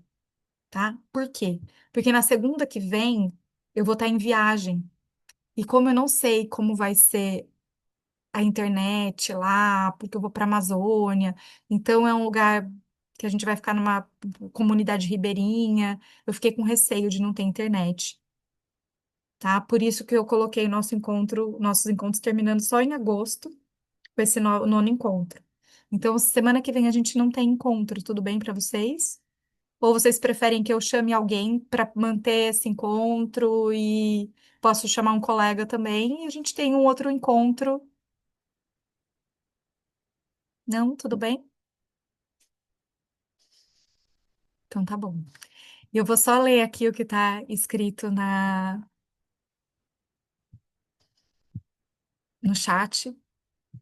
tá? Por quê? Porque na segunda que vem eu vou estar em viagem. E como eu não sei como vai ser a internet lá, porque eu vou para a Amazônia, então é um lugar que a gente vai ficar numa comunidade ribeirinha, eu fiquei com receio de não ter internet. Tá? Por isso que eu coloquei nossos encontros terminando só em agosto, com esse nono encontro. Então, semana que vem a gente não tem encontro, tudo bem para vocês? Ou vocês preferem que eu chame alguém para manter esse encontro e posso chamar um colega também e a gente tem um outro encontro? Não, tudo bem? Então tá bom. Eu vou só ler aqui o que está escrito no chat.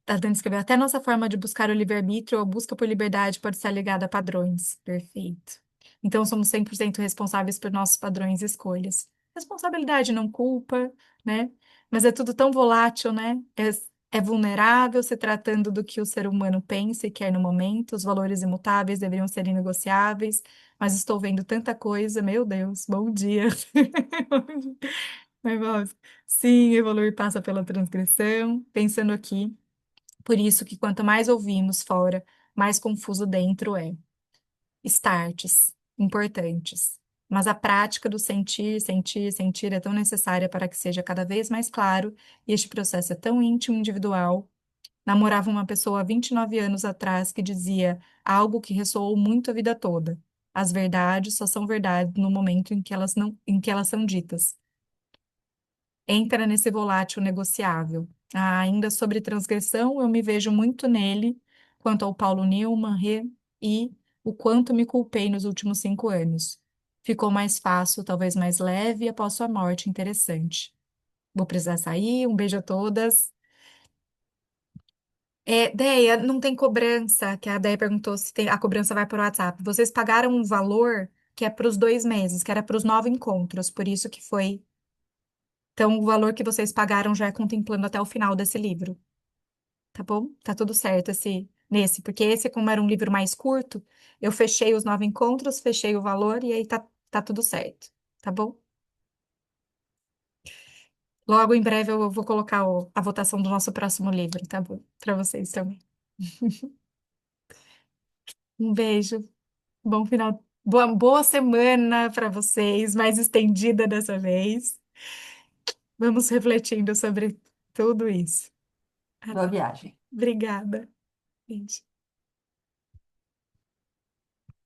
Tá dando escrever. Até nossa forma de buscar o livre-arbítrio ou busca por liberdade pode estar ligada a padrões. Perfeito. Então, somos 100% responsáveis por nossos padrões e escolhas. Responsabilidade, não culpa, né? Mas é tudo tão volátil, né? É vulnerável se tratando do que o ser humano pensa e quer no momento. Os valores imutáveis deveriam ser inegociáveis, mas estou vendo tanta coisa. Meu Deus, bom dia. Mas, sim, evoluir passa pela transgressão. Pensando aqui. Por isso que quanto mais ouvimos fora, mais confuso dentro é. Starts, importantes. Mas a prática do sentir, sentir, sentir é tão necessária para que seja cada vez mais claro, e este processo é tão íntimo e individual. Namorava uma pessoa há 29 anos atrás que dizia algo que ressoou muito a vida toda. As verdades só são verdade no momento em que elas não, em que elas são ditas. Entra nesse volátil negociável. Ainda sobre transgressão, eu me vejo muito nele, quanto ao Paulo Newman, e o quanto me culpei nos últimos 5 anos. Ficou mais fácil, talvez mais leve, após sua morte, interessante. Vou precisar sair, um beijo a todas. Deia, não tem cobrança, que a Deia perguntou se a cobrança vai para o WhatsApp. Vocês pagaram um valor que é para os 2 meses, que era para os 9 encontros, por isso que foi. Então, o valor que vocês pagaram já é contemplando até o final desse livro, tá bom? Tá tudo certo nesse, porque esse, como era um livro mais curto, eu fechei os 9 encontros, fechei o valor e aí tá tudo certo, tá bom? Logo em breve eu vou colocar a votação do nosso próximo livro, tá bom? Para vocês também. Um beijo. Bom final, boa semana para vocês, mais estendida dessa vez. Vamos refletindo sobre tudo isso. Boa viagem. Obrigada. Beijo.